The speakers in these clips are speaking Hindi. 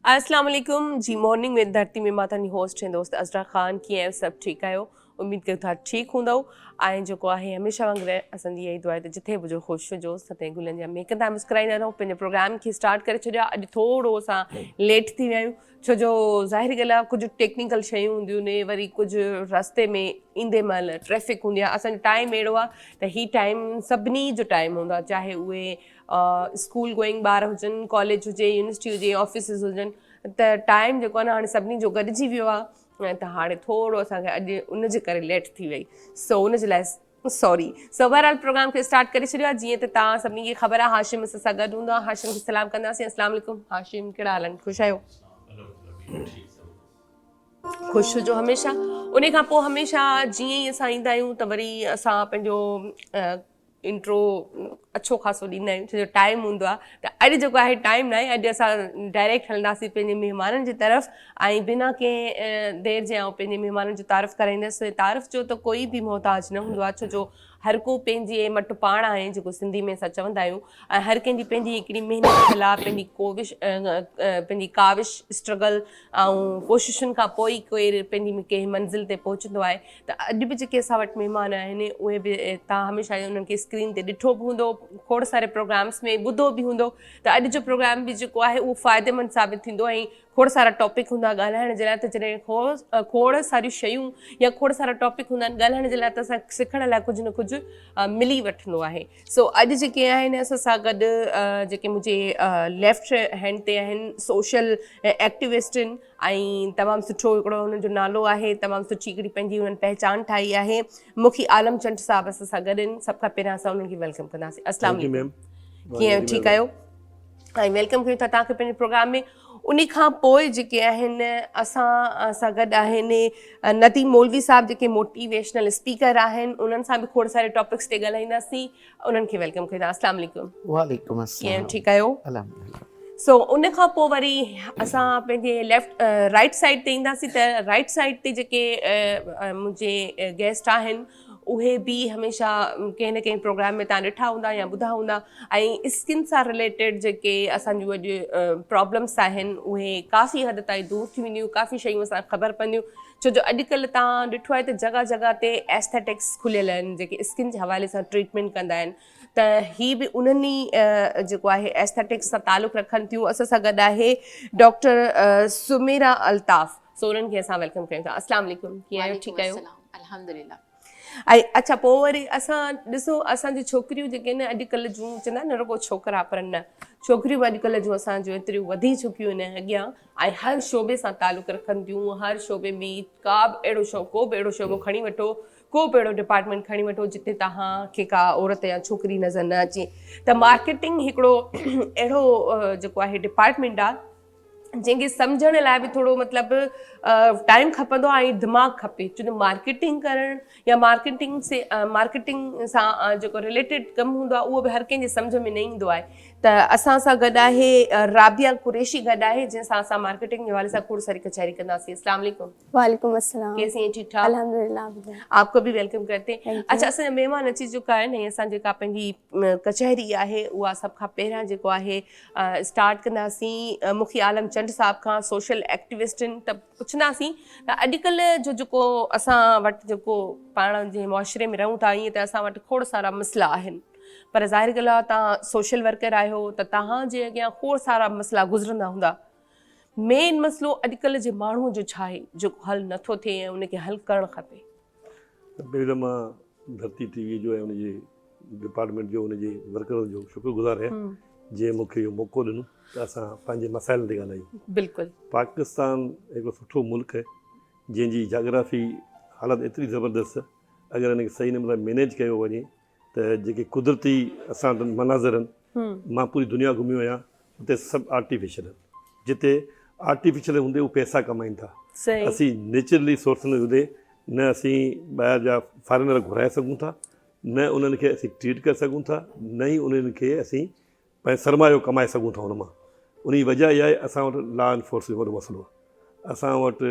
अस्सलाम वालेकुम जी। मॉर्निंग विद धरती में मां तव्हांजी होस्ट है दोस्त अज़रा ख़ान। कीअं आहियो? सभु ठीकु आहियो? उमेद कयो था ठीकु हूंदव। ऐं जेको आहे हमेशह वांगुरु असांजी इहा ई दुआ आहे त जिथे बि हुजो ख़ुशि हुजो, सते गुलनि जा महकंदा मुस्कुराईंदा रहो। पंहिंजे प्रोग्राम खे स्टार्ट करे छॾियो आहे। अॼु थोरो असां लेट थी विया आहियूं, छो जो ज़ाहिर ॻाल्हि आहे कुझु टेक्निकल शयूं हूंदियूं आहिनि, वरी कुझु रस्ते में ईंदे महिल ट्रैफिक हूंदी आहे। असांजो टाइम अहिड़ो आहे त हीउ टाइम सभिनी जो टाइम हूंदो आहे, चाहे उहे स्कूल गोइंग ॿार हुजनि, कॉलेज हुजे, यूनिवर्सिटी हुजे, ऑफिसिस हुजनि, त टाइम जेको आहे न हाणे सभिनी जो गॾिजी वियो आहे। त हाणे थोरो असांखे अॼु उनजे करे लेट थी वई, सो उनजे लाइ सॉरी। सो बहरहाल प्रोग्राम खे स्टार्ट करे छॾियो आहे। जीअं त तव्हां सभिनी खे ख़बर आहे हाशिम असां सां गॾु हूंदो आहे। हाशिम खे सलाम कंदासीं। अस्सलाम वालेकुम हाशिम, कहिड़ा हाल आहिनि? ख़ुशि आहियो? ख़ुशि हुजो हमेशह। उन खां पोइ हमेशह जीअं ई असां ईंदा आहियूं त वरी असां पंहिंजो इंट्रो अच्छो ख़ासो ॾींदा आहियूं, छो जो टाइम हूंदो आहे। त अॼु जेको आहे टाइम न आहे, अॼु असां डायरेक्ट हलंदासीं पंहिंजे महिमाननि जी तरफ़, ऐं बिना कंहिं देरि जे ऐं पंहिंजे महिमाननि जो तारीफ़ कराईंदसि। तारीफ़ जो त कोई बि मोहताज न हूंदो आहे, छो जो हर को पंहिंजी मटु पाण आहे, जेको सिंधी में असां चवंदा आहियूं। ऐं हर कंहिंजी पंहिंजी हिकिड़ी महिनत थियल आहे, पंहिंजी काविश स्ट्रगल ऐं कोशिशुनि खां पोइ ई कोई पंहिंजी कंहिं मंज़िल ते पहुचंदो आहे। त अॼु बि जेके असां वटि महिमान आहिनि, उहे बि तव्हां हमेशह उन्हनि खे स्क्रीन ते ॾिठो बि हूंदो, खोड़ सारे प्रोग्राम्स में ॿुधो बि हूंदो। त अॼु जो प्रोग्राम बि जेको आहे उहो फ़ाइदेमंद साबित थींदो, ऐं खोड़ सारा टॉपिक हूंदा ॻाल्हाइण जे लाइ। त जॾहिं खोड़ सारियूं शयूं या खोड़ सारा टॉपिक हूंदा आहिनि ॻाल्हाइण जे लाइ, त असां सिखण लाइ कुझु न कुझु मिली वठंदो आहे। सो अॼु जेके आहिनि असां सां गॾु जेके मुंहिंजे लेफ्ट हैंड ते आहिनि, सोशल एक्टिविस्ट आहिनि, ऐं तमामु सुठो हिकिड़ो हुननि जो नालो आहे, तमामु सुठी हिकिड़ी पंहिंजी हुननि पहचान ठाही आहे। मुखी आलम चंट साहिबु असां सां गॾु आहिनि। सभ खां पहिरियां असां उन्हनि खे वेलकम कंदासीं। अस्सलाम वालेकुम, कीअं ठीकु आहियो? ऐं वेलकम कयूं था तव्हांखे पंहिंजे प्रोग्राम में। उन खां पोइ जेके आहिनि असां सां गॾु आहिनि नदीम मौलवी साहिबु, जेके मोटिवेशनल स्पीकर आहिनि। उन्हनि सां बि खोड़ सारे टॉपिक्स ते ॻाल्हाईंदासीं। उन्हनि खे वेलकम कंदा। अस्सलाम वालेकुम। वालेकुम अस्सलाम। कीअं ठीकु आहियो? अल्हम्दुलिल्लाह। सो उन खां पोइ वरी असां पंहिंजे राइट साइड ते ईंदासीं। त राइट साइड ते जेके मुंहिंजे गेस्ट आहिनि, उहे बि हमेशह कंहिं न कंहिं प्रोग्राम में तव्हां ॾिठा हूंदा या ॿुधा हूंदा। ऐं स्किन सां रिलेटेड जेके असांजूं अॼु प्रॉब्लम्स आहिनि, उहे काफ़ी हद ताईं दूरि थी वेंदियूं, काफ़ी शयूं असांखे ख़बर पवंदियूं। छो जो अॼुकल्ह तव्हां ॾिठो आहे त जॻह जॻह ते एस्थेटिक्स खुलियल आहिनि, जेके स्किन जे हवाले सां ट्रीटमेंट कंदा आहिनि। त हीअ बि उन्हनि ई जेको आहे एस्थेटिक्स सां तालुक़ु रखनि थियूं। असां सां गॾु आहे डॉक्टर सुमेरा अल्ताफ़। सो उन्हनि खे असां वेलकम कयूं था। अस्सलाम वालेकुम, कीअं आहियो? ठीकु आहियो? अल्हम्दुलिल्लाह। ऐं अच्छा, पोइ वरी असां ॾिसो, असांजी छोकिरियूं जेके आहिनि अॼुकल्ह जूं, चवंदा आहिनि न रुॻो छोकिरा पर न, छोकिरियूं बि अॼुकल्ह जूं असांजूं एतिरियूं वधी चुकियूं आहिनि अॻियां, ऐं हर शोबे सां तालुक़ु रखनि थियूं। हर शोबे में को बि अहिड़ो शोबो खणी वठो, को बि अहिड़ो डिपार्टमेंट खणी वठो जिते तव्हांखे का औरत या छोकिरी नज़र न अचे। त मार्केटिंग हिकिड़ो अहिड़ो जेको आहे डिपार्टमेंट आहे, जंहिंखे सम्झण लाइ बि थोरो मतिलबु टाइम खपंदो आहे ऐं दिमाग़ु खपे। छो जो मार्केटिंग करणु या मार्केटिंग सां जेको रिलेटेड कमु हूंदो आहे, उहो बि हर कंहिंजे सम्झ में न ईंदो आहे। त असां सां गॾु आहे राबिया कुरैशी गॾु आहे, जंहिंसां असां मार्केटिंग जे हवाले सां खोड़ सारी कचहरी कंदासीं। अस्सलाम वालेकुम। वालेकुम अस्सलाम। कैसे हैं? ठीक ठाक? अल्हम्दुलिल्लाह। आपको भी वेलकम करते हैं। अच्छा, असांजा महिमान अची चुका आहिनि, ऐं असां जेका पंहिंजी कचहरी आहे उहा सभ खां पहिरियां जेको आहे स्टार्ट कंदासीं मुखी आलम चंट साहिब खां। सोशल एक्टिविस्ट आहिनि। त पुछंदासीं त अॼुकल्ह जो जेको असां वटि जेको पाण जे मुआशिरे में रहूं था, ईअं त असां वटि खोड़ सारा मसइला आहिनि, पर ज़ाहिर ॻाल्हि आहे तव्हां सोशल वर्कर आहियो, त तव्हांजे अॻियां खोड़ सारा मसइला गुज़रंदा हूंदा। मेन मसइलो अॼुकल्ह जे माण्हूअ जो छा आहे जेको हल नथो थिए ऐं उनखे हल करणु खपे? पहिरीं त मां धरती टीवी जो ऐं उनजे डिपार्टमेंट जो, उनजे वर्करनि जो शुक्रगुज़ार आहियां, जंहिं मूंखे इहो मौक़ो ॾिनो त असां पंहिंजे मसाइलनि ते ॻाल्हायूं। बिल्कुलु। पाकिस्तान हिकिड़ो सुठो मुल्क आहे, जंहिंजी जाग्राफ़ी हालत एतिरी ज़बरदस्त, अगरि हिनखे सही नमूने मैनेज कयो वञे त जेके कुदरती असां वटि मनाज़र आहिनि, मां पूरी दुनिया घुमियो आहियां, हुते सभु आर्टिफिशियल आहिनि। जिते आर्टिफिशियल हूंदे उहे पैसा कमाइनि था। असीं नेचुरली सोर्सनि हूंदे न असीं ॿाहिरि जा फॉरेनर घुराए सघूं था, न उन्हनि खे असीं ट्रीट करे सघूं था, न ई उन्हनि खे असीं पंहिंजो सरमायो कमाए सघूं था हुन मां। उन जी वजह इहा आहे असां वटि लॉ एनफोर्समेंट वॾो मसइलो आहे। असां वटि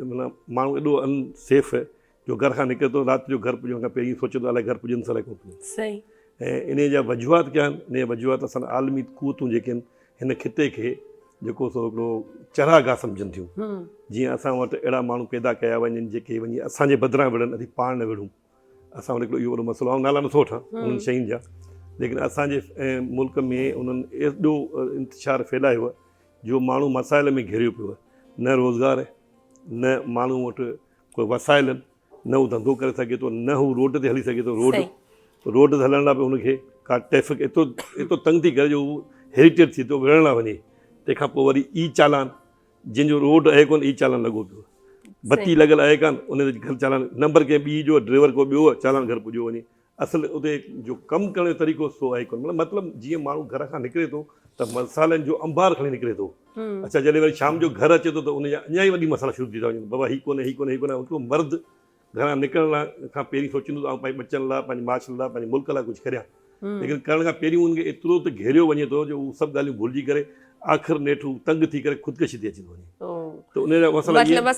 माना माण्हू एॾो अनसेफ आहे जो घर खां निकिरे थो राति जो घर पुॼण खां पहिरीं सोचे थो अलाए घर पुॼनि अलाए कोन पुॼनि। सही। ऐं इन जा वजूहात कया आहिनि? इन जा वजूहात असां आलमी क़ुवतूं जेके आहिनि हिन खिते खे जेको सो हिकिड़ो चरागाह सम्झनि थियूं। जीअं असां वटि अहिड़ा माण्हू पैदा कया वञनि जेके वञी असांजे बदिरां विढ़नि, असीं पाण न विढ़ूं। असां वटि हिकिड़ो इहो वॾो मसइलो आहे, नाला नथो वठां उन्हनि शयुनि जा, लेकिन असांजे मुल्क में उन्हनि एॾो इंतिशार फैलायो आहे जो माण्हू मसाइल में घिरियो पियो आहे। न रोज़गार आहे, न माण्हू वटि कोई वसाइल आहिनि, न हू धंधो करे सघे थो, न हू रोड ते हली सघे थो। रोड ते हलण लाइ बि हुनखे का ट्रैफिक एतिरो तंग थी करे जो हू हेरिटेज थी थो विढ़ण लाइ वञे। तंहिंखां पोइ वरी ई चालान, जंहिंजो रोड आहे कोन ई चालान लॻो पियो आहे, बत्ती लॻल आहे कान उन घर चालान, नंबर कंहिं ॿी जो ड्राइवर को ॿियो चालान घर पुॼियो वञे। असुलु उते जो कमु करण जो तरीक़ो सो आहे कोन। मतिलबु जीअं माण्हू घर खां निकिरे थो त मसालनि जो अंबार खणी निकिरे थो। अच्छा, जॾहिं वरी शाम जो घर अचे थो त उनजा अञा ई वॾी मसाला शुरू थी था वञनि। बाबा हीउ कोन्हे, हीउ कोन्हे, हीउ कोन्हे। उहो मर्द घरां निकिरण खां पहिरीं सोचींदो त पंहिंजे बचनि लाइ, पंहिंजे माशरे लाइ, पंहिंजे मुल्क लाइ कुझु करियां, लेकिन करण खां पहिरीं उनखे एतिरो त घेरियो वञे थो जो उहे सभु ॻाल्हियूं भुलिजी करे आख़िर नेठि हू तंग थी करे ख़ुदकशी ते अची थो वञे। त उन जा मसइला मतिलबु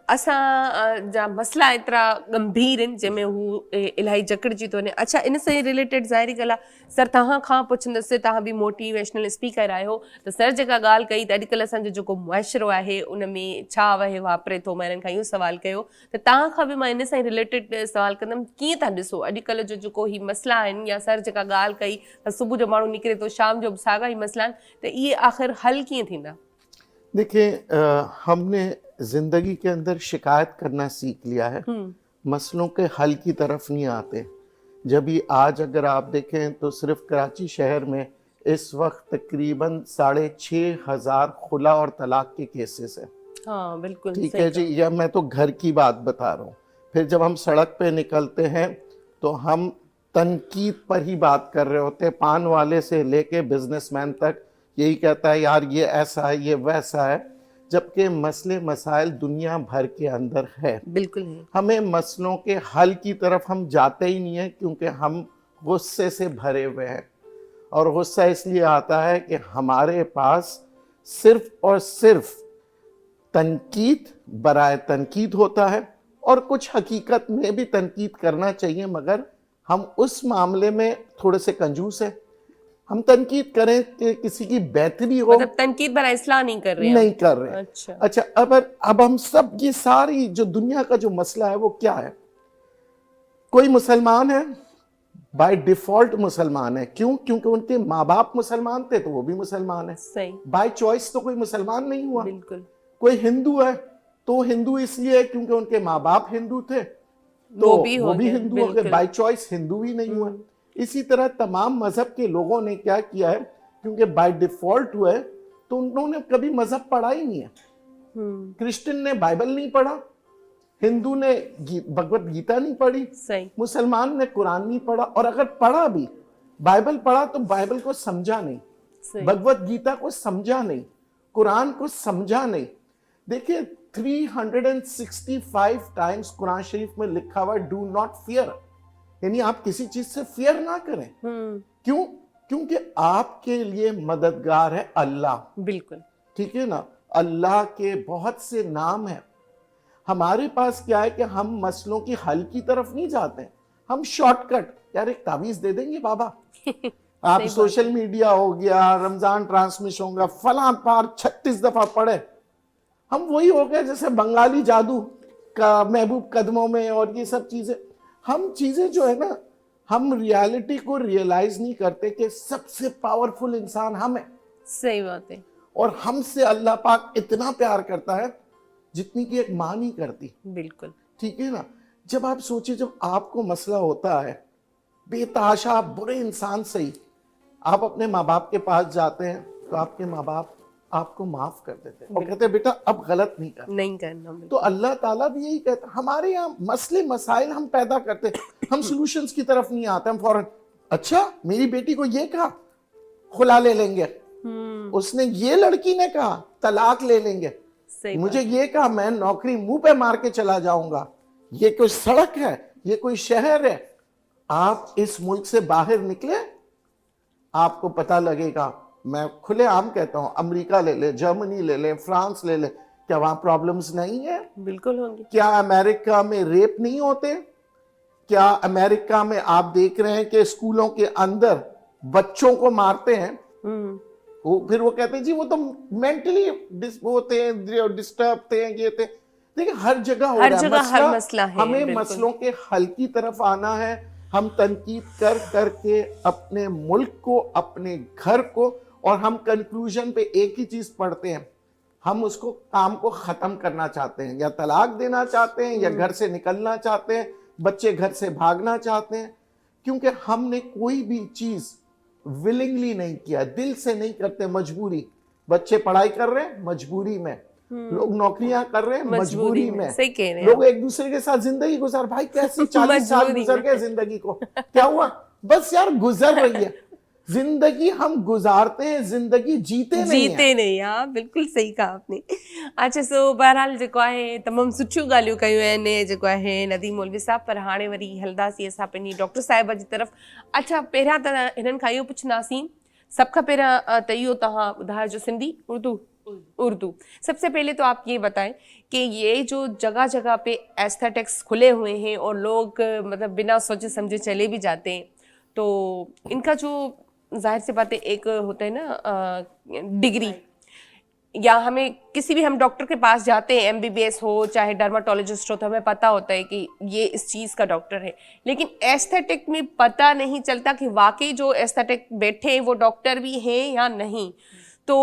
असांजा मसइला एतिरा गंभीर आहिनि जंहिंमें हू इलाही जकड़जी थो वञे। अच्छा, इन सां रिलेटेड ज़ाहिरी ॻाल्हि आहे सर तव्हां खां पुछंदसि, तव्हां बि मोटिवेशनल स्पीकर आहियो, त सर जेका ॻाल्हि कई त अॼुकल्ह असांजो जेको मुआशिरो आहे उन में छा वहे वापरे थो, मां हिननि खां इहो सवाल कयो। त तव्हां खां बि मां इन सां रिलेटेड सवाल कंदमि, कीअं था ॾिसो अॼुकल्ह जो जेको ही मसइला आहिनि, या सर जेका ॻाल्हि कई त सुबुह जो माण्हू निकिरे थो, शाम जो बि साॻा ई मसइला आहिनि, त इहे आख़िर हल कीअं थींदा? देखिए, हमने जिंदगी के अंदर शिकायत करना सीख लिया है, मसलों के हल की तरफ नहीं आते। जब ये आज अगर आप देखें तो सिर्फ कराची शहर में इस वक्त तकरीबन 6,500 खुला और तलाक के केसेस हैं। हाँ बिल्कुल ठीक है जी, या मैं तो घर की बात बता रहा हूँ। फिर जब हम सड़क पे निकलते हैं तो हम तनकीद पर ही बात कर रहे होते हैं, पान वाले से लेके बिजनेसमैन तक यही कहता है यार ये ऐसा है, ये वैसा है, जबकि मसले मसाइल दुनिया भर के अंदर है। बिल्कुल है। हमें मसलों के हल की तरफ हम जाते ही नहीं है, क्योंकि हम गुस्से से भरे हुए हैं। और गुस्सा इसलिए आता है कि हमारे पास सिर्फ और सिर्फ तनकीद बराए तनकीद होता है, और कुछ हकीकत में भी तनकीद करना चाहिए, मगर हम उस मामले में थोड़े से कंजूस हैं। हम तनकीद करें कि किसी की बेहतरी हो, मतलब तनकीद बरा इस्लाह नहीं कर रहे हैं। नहीं कर रहे। अच्छा, अब हम सब ये सारी जो दुनिया का जो मसला है वो क्या है? कोई मुसलमान है, बाय डिफॉल्ट मुसलमान है। क्यों? क्योंकि उनके माँ बाप मुसलमान थे तो वो भी मुसलमान है। सही। बाय चॉइस तो कोई मुसलमान नहीं हुआ। बिल्कुल। कोई हिंदू है तो हिंदू इसलिए है क्योंकि उनके माँ बाप हिंदू थे, तो वो भी हिंदू हो गए। बाय चॉइस हिंदू ही नहीं हुआ। इसी तरह तमाम मजहब के लोगों ने क्या किया है, क्योंकि बाय डिफॉल्ट हुए तो उन्होंने कभी मजहब पढ़ा ही नहीं है। क्रिश्चियन ने बाइबल नहीं पढ़ा, हिंदू ने भगवत गीता नहीं पढ़ी, सही। मुसलमान ने कुरान नहीं पढ़ा, और अगर पढ़ा भी, बाइबल पढ़ा तो बाइबल को समझा नहीं, भगवत गीता को समझा नहीं, कुरान को समझा नहीं। देखिए 365 टाइम्स कुरान शरीफ में लिखा हुआ डू नॉट फियर, यानी आप किसी चीज से फियर ना करें। क्यों? क्योंकि आपके लिए मददगार है अल्लाह। बिल्कुल ठीक है ना। अल्लाह के बहुत से नाम हैं। हमारे पास क्या है कि हम मसलों की हल की तरफ नहीं जाते हैं, हम शॉर्टकट, यार एक तावीज दे देंगे बाबा आप सोशल मीडिया हो गया, रमजान ट्रांसमिशन होगा, फलां पार 36 दफा पढ़े, हम वही हो गए जैसे बंगाली जादू का महबूब कदमों में, और ये सब चीजें। हम चीजें जो है ना, हम रियलिटी को रियलाइज नहीं करते कि सबसे पावरफुल इंसान हम है। सही बात है। और हमसे अल्लाह पाक इतना प्यार करता है जितनी कि एक मां नहीं करती। बिल्कुल। ठीक है ना। जब आप सोचिए, जब आपको मसला होता है, बेताशा बुरे इंसान से ही आप अपने माँ बाप के पास जाते हैं तो आपके माँ बाप आपको माफ कर देते हैं और कहते हैं बेटा अब गलत नहीं करना। तो अल्लाह ताला भी यही कहता है। हमारे यहाँ मसले मसाइल हम पैदा करते, हम सॉल्यूशंस की तरफ नहीं आते। हम फौरन, अच्छा मेरी बेटी को ये कहा खुला ले लेंगे, उसने ये लड़की ने कहा तलाक ले लेंगे, मुझे ये कहा मैं नौकरी मुंह पे मार के चला जाऊंगा, ये कोई सड़क है, ये कोई शहर है। आप इस मुल्क से बाहर निकले, आपको पता लगेगा, मैं खुलेआम कहता हूँ, अमेरिका ले ले, जर्मनी ले ले, फ्रांस ले ले, क्या वहाँ प्रॉब्लम्स नहीं है? बिल्कुल होंगे। क्या अमेरिका में रेप नहीं होते? क्या अमेरिका में आप देख रहे हैं कि स्कूलों के अंदर बच्चों को मारते हैं? फिर वो कहते हैं जी वो तो मेंटली होते हैं, डिस्टर्ब थे, ये थे। देखिए हर जगह हो रहा है मसला, हर मसला है, हमें बिल्कुल। मसलों के हल की तरफ आना है। हम तनकीद कर करके अपने मुल्क को, अपने घर को, और हम कंक्लूजन पे एक ही चीज पढ़ते हैं, हम उसको काम को खत्म करना चाहते हैं, या तलाक देना चाहते हैं, या घर से निकलना चाहते हैं, बच्चे घर से भागना चाहते हैं, क्योंकि हमने कोई भी चीज विलिंगली नहीं किया, दिल से नहीं करते, मजबूरी। बच्चे पढ़ाई कर रहे हैं मजबूरी में, लोग नौकरियां कर रहे हैं मजबूरी में, सही कह रहे हैं लोग एक दूसरे के साथ जिंदगी गुजार, भाई कैसी 40 साल मजबूरी गुजर गए जिंदगी को, क्या हुआ? बस यार गुजर रही है जिंदगी, हम गुजारते हैं, जिंदगी जीते नहीं। हाँ बिल्कुल सही कहा आपने। अच्छा, सो बहरहाल जेको आहे तमामु सुठियूं ॻाल्हियूं कयूं आहिनि जेको आहे नदीम मौलवी साहब, पर हाणे वरी हलंदासीं असां पंहिंजी डॉक्टर साहिबा जी तरफ़। अच्छा, पहिरियां त हिननि खां इहो पुछंदासीं, सब खां पहिरियां त इहो तव्हां ॿुधायो जो सिंधी उर्दू। सबसे पहले तो आप ये बताएं कि ये जो जगह जगह पे एस्थेटिक्स खुले हुए हैं और लोग मतलब बिना सोचे समझे चले भी जाते हैं, तो इनका जो जाहिर सी बात है एक होता है ना डिग्री, या हमें किसी भी हम डॉक्टर के पास जाते हैं, MBBS हो चाहे डर्माटोलॉजिस्ट हो, तो हमें पता होता है कि ये इस चीज़ का डॉक्टर है, लेकिन एस्थेटिक में पता नहीं चलता कि वाकई जो एस्थेटिक बैठे हैं वो डॉक्टर भी हैं या नहीं। तो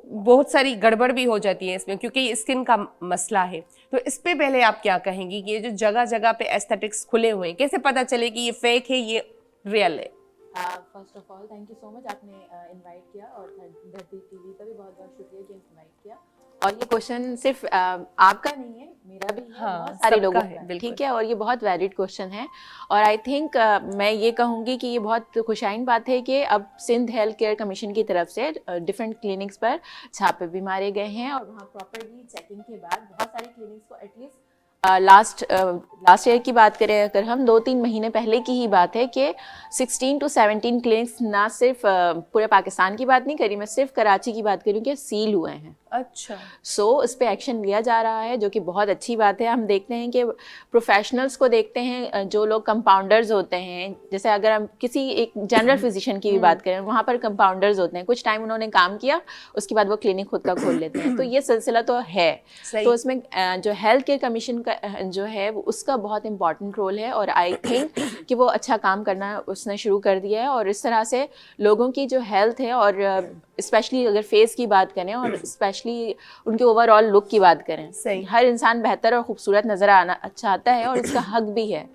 बहुत सारी गड़बड़ भी हो जाती है इसमें, क्योंकि ये स्किन का मसला है। तो इस पे पहले आप क्या कहेंगी कि ये जो जगह जगह पे एस्थेटिक्स खुले हुए हैं, कैसे पता चले कि ये फेक है, ये रियल है? First of all thank you so much, आपने इनवाइट किया, और धरती टीवी का भी बहुत बहुत शुक्रिया कि इनवाइट किया। और ये क्वेश्चन सिर्फ आपका नहीं है, मेरा भी है, हाँ, बहुत सारे लोगों है, का, ठीक है, और ये बहुत वैलिड क्वेश्चन है। और आई थिंक मैं ये कहूँगी कि ये बहुत खुशाइन बात है कि अब सिंध हेल्थ केयर कमीशन की तरफ से डिफरेंट क्लिनिक्स पर छापे भी मारे गए हैं, और वहाँ प्रॉपरली चेकिंग के बाद बहुत सारे क्लिनिक्स को एटलीस्ट लास्ट ईयर की बात करें अगर हम, 2-3 महीने पहले की ही बात है कि 16 to 17 क्लिनिक्स, ना सिर्फ पूरे पाकिस्तान की बात नहीं करी, मैं सिर्फ कराची की बात करूँ, कि सील हुए हैं। अच्छा, सो इस पे एक्शन लिया जा रहा है, जो कि बहुत अच्छी बात है। हम देखते हैं कि प्रोफेशनल्स को देखते हैं, जो लोग कंपाउंडर्स होते हैं, जैसे अगर हम किसी एक जनरल फिजिशियन की भी बात करें, वहाँ पर कंपाउंडर्स होते हैं, कुछ टाइम उन्होंने काम किया, उसके बाद वो क्लिनिक खुद का खोल लेते हैं, तो ये सिलसिला तो है। तो इसमें जो हेल्थ केयर कमीशन का जो है उसका बहुत इंपॉर्टेंट रोल है, और आई थिंक कि वो अच्छा काम करना उसने शुरू कर दिया है, और इस तरह से लोगों की जो हेल्थ है, और स्पेशली अगर फेस की बात करें, और स्पेशली उनके ओवरऑल लुक की बात करें, हर इंसान बेहतर और खूबसूरत नज़र आना चाहता है, और इसका हक भी है।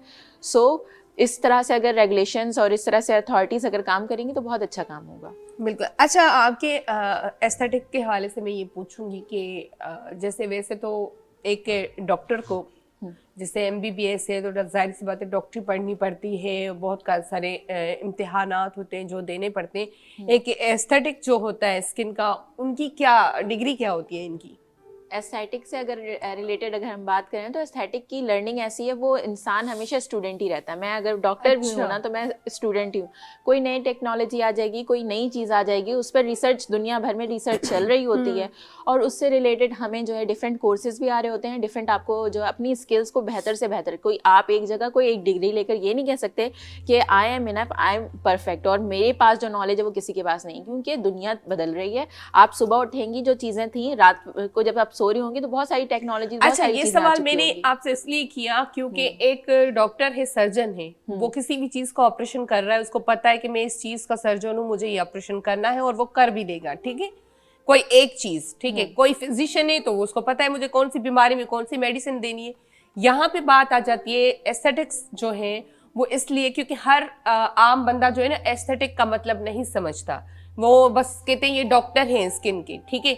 सो इस तरह से अगर रेगुलेशंस और इस तरह से अथॉरिटीज़ अगर काम करेंगी तो बहुत अच्छा काम होगा। बिल्कुल। अच्छा, आपके एस्थेटिक के हवाले से मैं ये पूछूंगी कि जैसे वैसे तो एक डॉक्टर को जैसे MBBS है तो जाहिर सी बात है डॉक्टरी पढ़नी पड़ती है, बहुत सारे इम्तिहानात होते हैं जो देने पड़ते हैं। एक एस्थेटिक जो होता है स्किन का, उनकी क्या डिग्री क्या होती है इनकी? एस्थेटिक से अगर रिलेटेड अगर हम बात करें तो एस्थेटिक की लर्निंग ऐसी है, वो इंसान हमेशा स्टूडेंट ही रहता है। मैं अगर डॉक्टर भी हूँ ना तो मैं स्टूडेंट ही हूँ। कोई नई टेक्नोलॉजी आ जाएगी, कोई नई चीज़ आ जाएगी, उस पर रिसर्च, दुनिया भर में रिसर्च चल रही होती है, और उससे रिलेटेड हमें जो है डिफरेंट कोर्सेज भी आ रहे होते हैं, डिफरेंट आपको जो अपनी स्किल्स को बेहतर से बेहतर, कोई आप एक जगह कोई एक डिग्री लेकर ये नहीं कह सकते कि I am enough, I am perfect, और मेरे पास जो नॉलेज है वो किसी के पास नहीं, क्योंकि दुनिया बदल रही है। आप सुबह उठेंगी, जो चीज़ें थी रात को जब आप सो रही होंगी तो बहुत सारी टेक्नोलॉजी। अच्छा, ये सवाल मैंने आपसे इसलिए किया क्योंकि एक डॉक्टर है, सर्जन है, वो किसी भी चीज का ऑपरेशन कर रहा है, उसको पता है कि मैं इस चीज का सर्जन हूँ, मुझे ये ऑपरेशन करना है, और वो कर भी देगा, ठीक है, कोई एक चीज, ठीक है। कोई फिजिशियन है तो उसको पता है मुझे कौन सी बीमारी में कौन सी मेडिसिन देनी है। यहाँ पे बात आ जाती है एस्थेटिक्स जो है वो इसलिए क्योंकि हर आम बंदा जो है ना एस्थेटिक का मतलब नहीं समझता, वो बस कहते हैं ये डॉक्टर हैं स्किन के, ठीक है।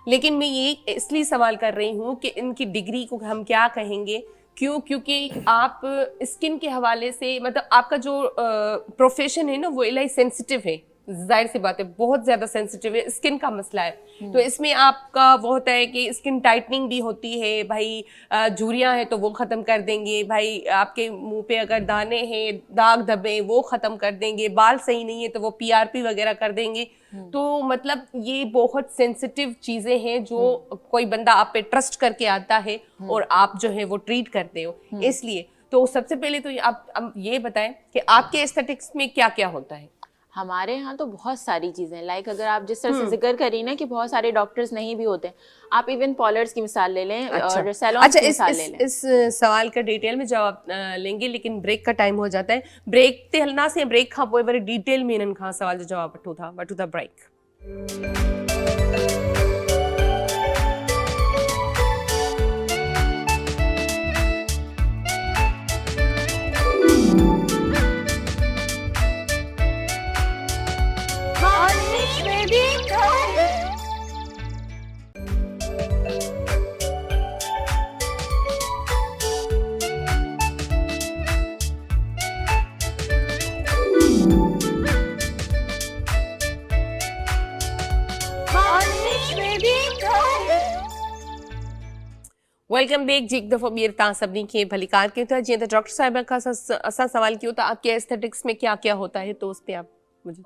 लेकिन मैं ये इसलिए सवाल कर रही हूँ कि इनकी डिग्री को हम क्या कहेंगे, क्यों? क्योंकि आप स्किन के हवाले से मतलब आपका जो प्रोफेशन है ना वो इलाही सेंसिटिव है, जाहिर सी बात है बहुत ज्यादा सेंसिटिव है, स्किन का मसला है। तो इसमें आपका वो होता है कि स्किन टाइटनिंग भी होती है भाई, झुर्रियाँ हैं तो वो ख़त्म कर देंगे भाई, आपके मुंह पे अगर दाने हैं, दाग धब्बे, वो ख़त्म कर देंगे, बाल सही नहीं है तो वो PRP वगैरह कर देंगे। तो मतलब ये बहुत सेंसिटिव चीज़ें हैं जो कोई बंदा आप पे ट्रस्ट करके आता है और आप जो है वो ट्रीट करते हो। इसलिए तो सबसे पहले तो आप ये बताएं कि आपके एस्थेटिक्स में क्या क्या होता है। हमारे यहाँ तो बहुत सारी चीज़ें, लाइक अगर आप जिस तरह से जिक्र करी ना कि बहुत सारे डॉक्टर्स नहीं भी होते, आप इवन पार्लर्स की मिसाल ले लें और सैलून की मिसाल ले लें। इस सवाल का डिटेल में जवाब लेंगे, लेकिन ब्रेक का टाइम हो जाता है। ब्रेक ते हलना से ब्रेक खां पोइ वरी डिटेल में इन्हनि खां सवाल जो जवाब वठूं था ब्रेक। वेलकम बैक जी। एक दफ़ो ॿीहर तव्हां सभिनी खे भलीकार कयूं था। जीअं त डॉक्टर साहिबा खां असां सवाल किया था आपके एस्थेटिक्स में क्या क्या होता है, तो उस पर आप मुझे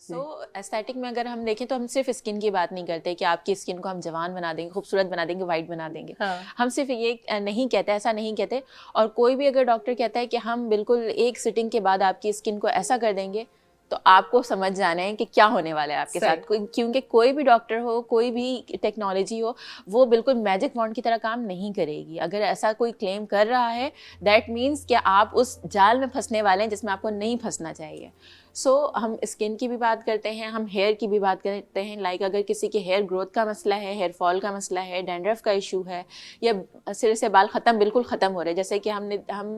सो एस्थेटिक में अगर हम देखें तो हम सिर्फ स्किन की बात नहीं करते कि आपकी स्किन को हम जवान बना देंगे, खूबसूरत बना देंगे, वाइट बना देंगे। हम सिर्फ ये नहीं कहते, ऐसा नहीं कहते। और कोई भी अगर डॉक्टर कहता है कि हम बिल्कुल एक सिटिंग के बाद आपकी स्किन को ऐसा कर देंगे, तो आपको समझ जाना है कि क्या होने वाला है आपके साथ। क्योंकि कोई भी डॉक्टर हो, कोई भी टेक्नोलॉजी हो, वो बिल्कुल मैजिक वॉन्ड की तरह काम नहीं करेगी। अगर ऐसा कोई क्लेम कर रहा है, दैट मीन्स कि आप उस जाल में फंसने वाले हैं जिसमें आपको नहीं फंसना चाहिए। सो हम स्किन की भी बात करते हैं, हम हेयर की भी बात करते हैं। लाइक अगर किसी के हेयर ग्रोथ का मसला है, हेयर फॉल का मसला है, डैंड्रफ का इशू है, या सिर से बाल बिल्कुल ख़त्म हो रहे हैं, जैसे कि हम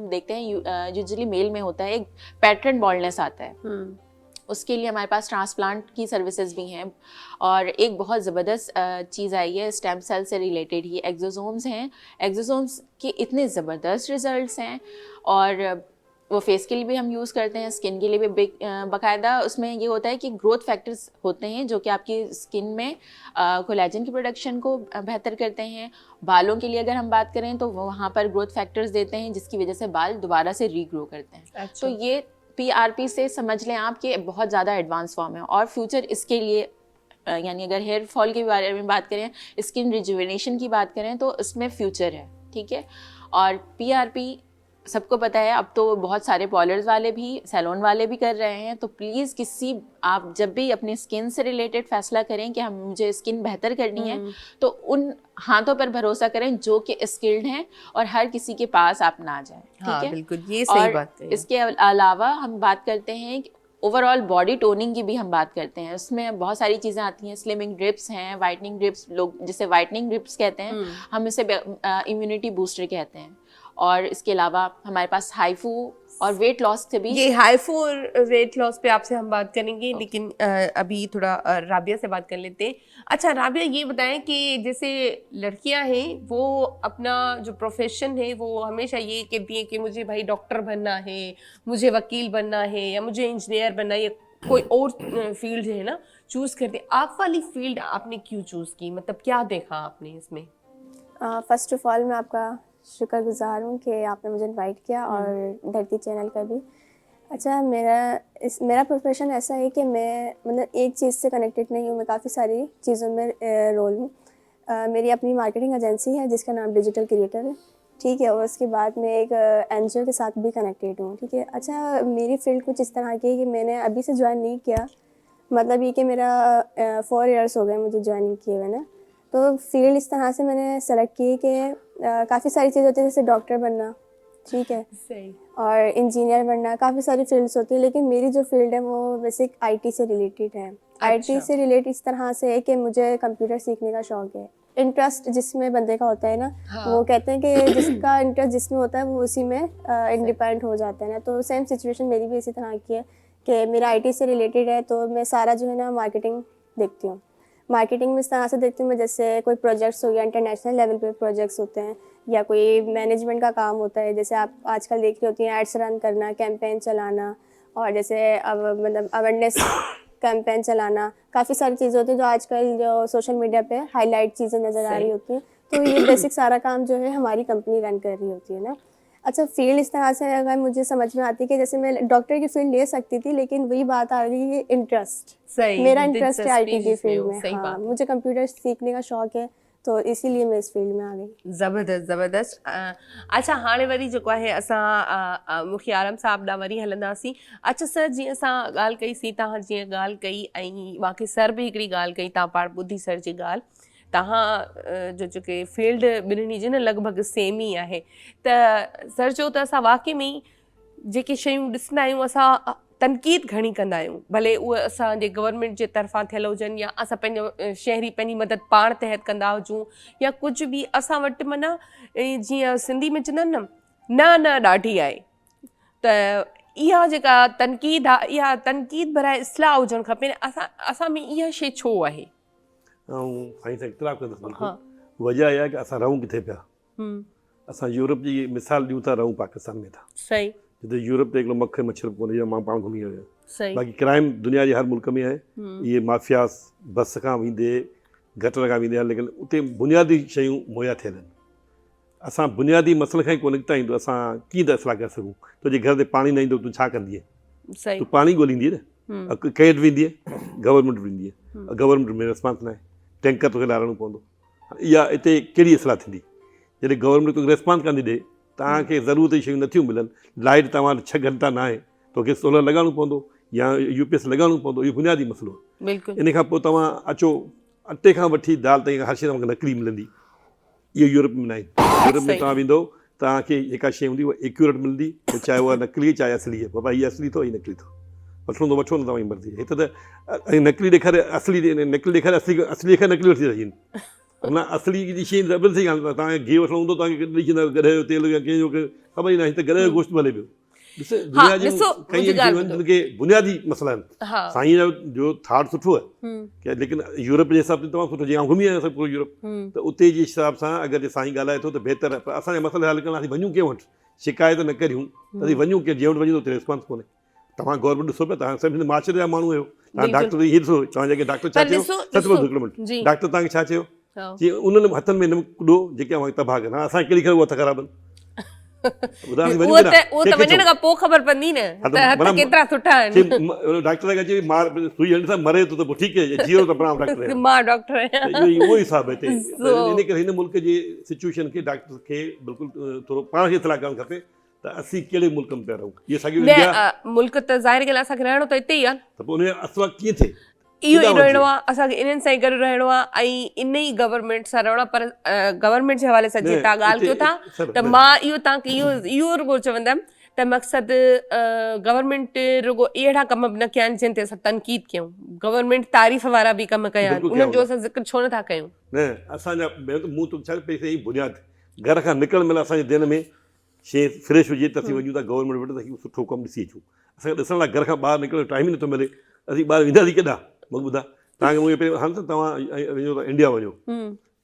देखते हैं यूजुअली मेल में होता है, एक पैटर्न बॉल्डनेस आता है, उसके लिए हमारे पास ट्रांसप्लांट की सर्विसेज भी हैं। और एक बहुत ज़बरदस्त चीज़ आई है स्टेम सेल से रिलेटेड ही, एक्सोसोम्स हैं। एक्सोसोम्स के इतने ज़बरदस्त रिजल्ट्स हैं, और वो फेस के लिए भी हम यूज़ करते हैं, स्किन के लिए भी बाकायदा। उसमें ये होता है कि ग्रोथ फैक्टर्स होते हैं जो कि आपकी स्किन में कोलेजन की प्रोडक्शन को बेहतर करते हैं। बालों के लिए अगर हम बात करें तो वहाँ पर ग्रोथ फैक्टर्स देते हैं जिसकी वजह से बाल दोबारा से रीग्रो करते हैं। अच्छा। तो ये PRP से समझ लें आप कि बहुत ज़्यादा एडवांस फॉर्म है। और फ्यूचर इसके लिए यानी अगर हेयर फॉल के बारे में बात करें, स्किन रिजुवेनेशन की बात करें, तो इसमें फ्यूचर है, ठीक है। और PRP सबको पता है, अब तो बहुत सारे पार्लर्स वाले भी, सैलून वाले भी कर रहे हैं। तो प्लीज़ आप जब भी अपनी स्किन से रिलेटेड फैसला करें कि मुझे स्किन बेहतर करनी है, तो उन हाथों पर भरोसा करें जो कि स्किल्ड हैं, और हर किसी के पास आप ना जाएं, ठीक है। बिल्कुल, ये सही बात है। इसके अलावा हम बात करते हैं ओवरऑल बॉडी टोनिंग की भी हम बात करते हैं। उसमें बहुत सारी चीज़ें आती हैं, स्लिमिंग ड्रिप्स हैं, वाइटनिंग ड्रिप्स, लोग जिसे वाइटनिंग ड्रिप्स कहते हैं, हम इसे इम्यूनिटी बूस्टर कहते हैं। और इसके अलावा हमारे पास हाइफू और वेट लॉस से भी, ये हाइफू और वेट लॉस पे आपसे हम बात करेंगे, लेकिन अभी थोड़ा राबिया से बात कर लेते हैं। अच्छा राबिया, ये बताएं कि जैसे लड़कियां हैं वो अपना जो प्रोफेशन है वो हमेशा ये कहती हैं कि मुझे भाई डॉक्टर बनना है, मुझे वकील बनना है, या मुझे इंजीनियर बनना है, या कोई और फील्ड है ना चूज़ करते। आप वाली फील्ड आपने क्यों चूज़ की, मतलब क्या देखा आपने इसमें? फर्स्ट ऑफ ऑल मैं आपका शुक्रगुजार हूँ कि आपने मुझे इनवाइट किया, और धरती चैनल का भी। अच्छा, मेरा प्रोफेशन ऐसा है कि मैं मतलब एक चीज़ से कनेक्टेड नहीं हूँ, मैं काफ़ी सारी चीज़ों में रोल हूँ। मेरी अपनी मार्केटिंग एजेंसी है जिसका नाम डिजिटल क्रिएटर है, ठीक है। और उसके बाद मैं एक NGO के साथ भी कनेक्टेड हूँ, ठीक है। अच्छा, मेरी फील्ड कुछ इस तरह की है कि मैंने अभी से ज्वाइन नहीं किया, मतलब ये कि मेरा 4 इयर्स हो गए मुझे ज्वाइनिंग किए हुए ना। तो फील्ड इस तरह से मैंने सेलेक्ट की कि काफ़ी सारी चीज़ होती है, जैसे डॉक्टर बनना, ठीक है, सही, और इंजीनियर बनना, काफ़ी सारी फील्ड्स होती है। लेकिन मेरी जो फील्ड है वो बेसिक IT से रिलेटेड है। IT से रिलेटेड इस तरह से है कि मुझे कंप्यूटर सीखने का शौक़ है। इंटरेस्ट जिसमें बंदे का होता है ना, वो कहते हैं कि जिसका इंटरेस्ट जिसमें होता है वो उसी में इंडिपेंडेंट हो जाता है ना। तो सेम सिचुएशन मेरी भी इसी तरह की है कि मेरा IT से रिलेटेड है, तो मैं सारा जो है ना मार्केटिंग देखती हूँ। मार्केटिंग में इस तरह से देखती हूँ मैं, जैसे कोई प्रोजेक्ट्स हो गया, इंटरनेशनल लेवल पे प्रोजेक्ट्स होते हैं, या कोई मैनेजमेंट का काम होता है, जैसे आप आजकल देख रही होती हैं एड्स रन करना, कैंपेन चलाना, और जैसे अब मतलब अवेयरनेस कैंपेन चलाना, काफ़ी सारी चीज़ें होती हैं जो आजकल जो सोशल मीडिया पे हाईलाइट चीज़ें नज़र आ रही होती हैं, तो ये बेसिक सारा काम जो है हमारी कंपनी रन कर रही होती है ना। अच्छा, फील्ड इस तरह से अगर मुझे समझ में आती है कि जैसे मैं डॉक्टर की फील्ड ले सकती थी, लेकिन वही बात आ रही है इंटरेस्ट। सही, मेरा इंटरेस्ट है दिलचस्पी IT की जिसमें फील्ड हो, में। सही हाँ, बात है। मुझे कंप्यूटर सीखने का शौक़ है, तो इसीलिए मैं इस फील्ड में आ गई। ज़बरदस्त ज़बरदस्त। अच्छा, हाणे वरी जेको आहे असां मुखी आलम साहब ॾांहुं वरी हलंदासीं। अच्छा सर, जीअं असां ॻाल्हि कईसीं, तव्हां जीअं ॻाल्हि कई ऐं बाक़ी सर बि हिकिड़ी ॻाल्हि कई, तव्हां पाण ॿुधी सर जी ॻाल्हि, तव्हां जो जेके फील्ड ॿिन्हिनि जी न लॻभॻि सेम ई आहे, त सर चयो त असां वाक़ई में जेके शयूं ॾिसंदा आहियूं असां तनक़ीद घणी कंदा आहियूं, भले उहे असांजे गवर्नमेंट जे तरफ़ां थियल हुजनि या असां पंहिंजो शहरी पंहिंजी मदद पाण तहत कंदा हुजूं या कुझु बि असां वटि माना जीअं सिंधी में चवंदा आहिनि न न ॾाढी आहे, त इहा जेका तनक़ीद आहे इहा तनक़ीद बराए इस्लाह हुजणु खपे। असां में इहा शइ छो आहे? ऐं साईं सां इख़्तिलाफ़ कंदुसि। हा। वजह इहा आहे की असां रहूं किथे पिया। असां यूरोप जी मिसाल ॾियूं था, रहूं पाकिस्तान में था। सही। जिते यूरोप ते हिकिड़ो मखे मच्छर कोन्हे, या मां पाण घुमी आयो आहियां। सही। बाक़ी क्राइम दुनिया जे हर मुल्क में आहे। इहे माफ़ियास बस खां वेंदे गटर खां वेंदे, लेकिन उते बुनियादी शयूं मुहैया थियल आहिनि। असां बुनियादी मसइले खां ई कोन निकिता ईंदो, असां कीअं त इस्लाह करे सघूं? तुंहिंजे घर ते पाणी न ईंदो, तूं छा कंदीअ? सही। तूं पाणी ॻोल्हींदीअ न, कैट वेंदीअ, गवर्नमेंट वेंदीअ, गवर्नमेंट में रिस्पॉन्स न आहे, टैंकर तोखे लारणो पवंदो। इहा हिते कहिड़ी इस्लाह थींदी? जॾहिं गवर्नमेंट तोखे रिस्पॉन्स कान थी ॾिए, तव्हांखे ज़रूरत जी शयूं नथियूं मिलनि, लाइट तव्हां 6 घंटा न आहे, तोखे सोलर लॻाइणो पवंदो या UPS लॻाइणो पवंदो, इहो बुनियादी मसइलो आहे। बिल्कुलु। इन खां पोइ तव्हां अचो, अटे खां वठी दाल ताईं हर शइ तव्हांखे नकली मिलंदी, इहो यूरोप में न आहे। यूरोप में तव्हां वेंदो, तव्हांखे जेका शइ हूंदी उहा एक्यूरेट मिलंदी, चाहे उहा नकली चाहे असली आहे। बाबा हीअ असली अथव, हीअ नकली अथव, वठिणो त वठो न, तव्हांजी मर्ज़ी। हिते त नकली ॾेखारे असली, नकली ॾेखारे असली ॾेखारे नकली वठी था अचनि। न असली जी शइ ज़बरदस्ती ॻाल्हि, तव्हांखे गिहु वठिणो हूंदो, तव्हांखे ॾेई छॾींदा गॾे जो तेल या कंहिंजो ख़बर ई न आहे, हिते गॾे जो गोश्त मिले पियो। दुनिया जूं कई शयूं आहिनि जिनखे बुनियादी मसइला आहिनि। साईं जो थाट सुठो आहे, लेकिन यूरोप जे हिसाब सां तमामु सुठो, जीअं घुमी आहियां सभु पूरो यूरोप, त उते जे हिसाब सां अगरि साईं ॻाल्हाए थो त बहितर आहे। पर असांजा मसइला हल करणु, वञूं कंहिं वटि, शिकायत न करियूं, तॾहिं वञूं कंहिं जंहिं वटि वञूं उते रिस्पॉन्स कोन्हे। तव्हां गवर्नमेंट ॾिसो पिया, तव्हां सभिनी माशरे जा माण्हू आहियो, तव्हां डॉक्टर इहे ॾिसो, तव्हां जेके डॉक्टर छा चयो, सच में हिकिड़ो मिंट, डॉक्टर तव्हांखे छा चयो? जीअं उन्हनि हथनि में ॾो जेके तबाह कनि, असांखे कहिड़ी ख़बर हथ ख़राब आहिनि? उहो त वञण खां पोइ ख़बर पवंदी न त हथ केतिरा सुठा आहिनि। डॉक्टर खे चई सुई हणी सां मरे थो त पोइ ठीकु आहे, जीरो त पाण डॉक्टर आहे, मां डॉक्टर आहियां। उहो ई हिसाब हिते। इन करे हिन मुल्क जी सिचुएशन खे डॉक्टर खे बिल्कुलु थोरो पाण खे इतलाह करणु खपे त असीं कहिड़े मुल्क में पिया रहूं। इहे साॻियो इंडिया मुल्क त ज़ाहिर ॻाल्हि आहे, असांखे रहणो त हिते ई आहे, त पोइ उनजो असरु कीअं थिए? इहो ई रहणो आहे, असांखे इन्हनि सां ई गॾु रहणो आहे ऐं इन ई गवर्नमेंट सां रहणो आहे। पर गवर्नमेंट जे हवाले सां जीअं तव्हां ॻाल्हि कयो था, त मां इहो तव्हांखे इहो रुगो चवंदमि त मक़सदु गवर्नमेंट रुगो अहिड़ा कम बि न कया आहिनि जिन ते असां तनक़ीद कयूं, गवर्नमेंट तारीफ़ वारा बि कम कया आहिनि, उन्हनि जो असां ज़िक्र छो नथा कयूं? न, असांजा मूं त छा पई सही बुनियादु घर खां निकिरण महिल असांजे दिन में शइ फ्रेश हुजे त असीं वञूं था गवर्नमेंट वटि, त सुठो कमु ॾिसी अचूं। असांखे ॾिसण लाइ घर खां ॿाहिरि निकिरण जो टाइम ई नथो मिले, असीं ॿाहिरि वेंदासीं केॾांहुं? मूंखे ॿुधा, तव्हांखे मुंहिंजे पहिरियों हाणे त तव्हां वञो था इंडिया वञो,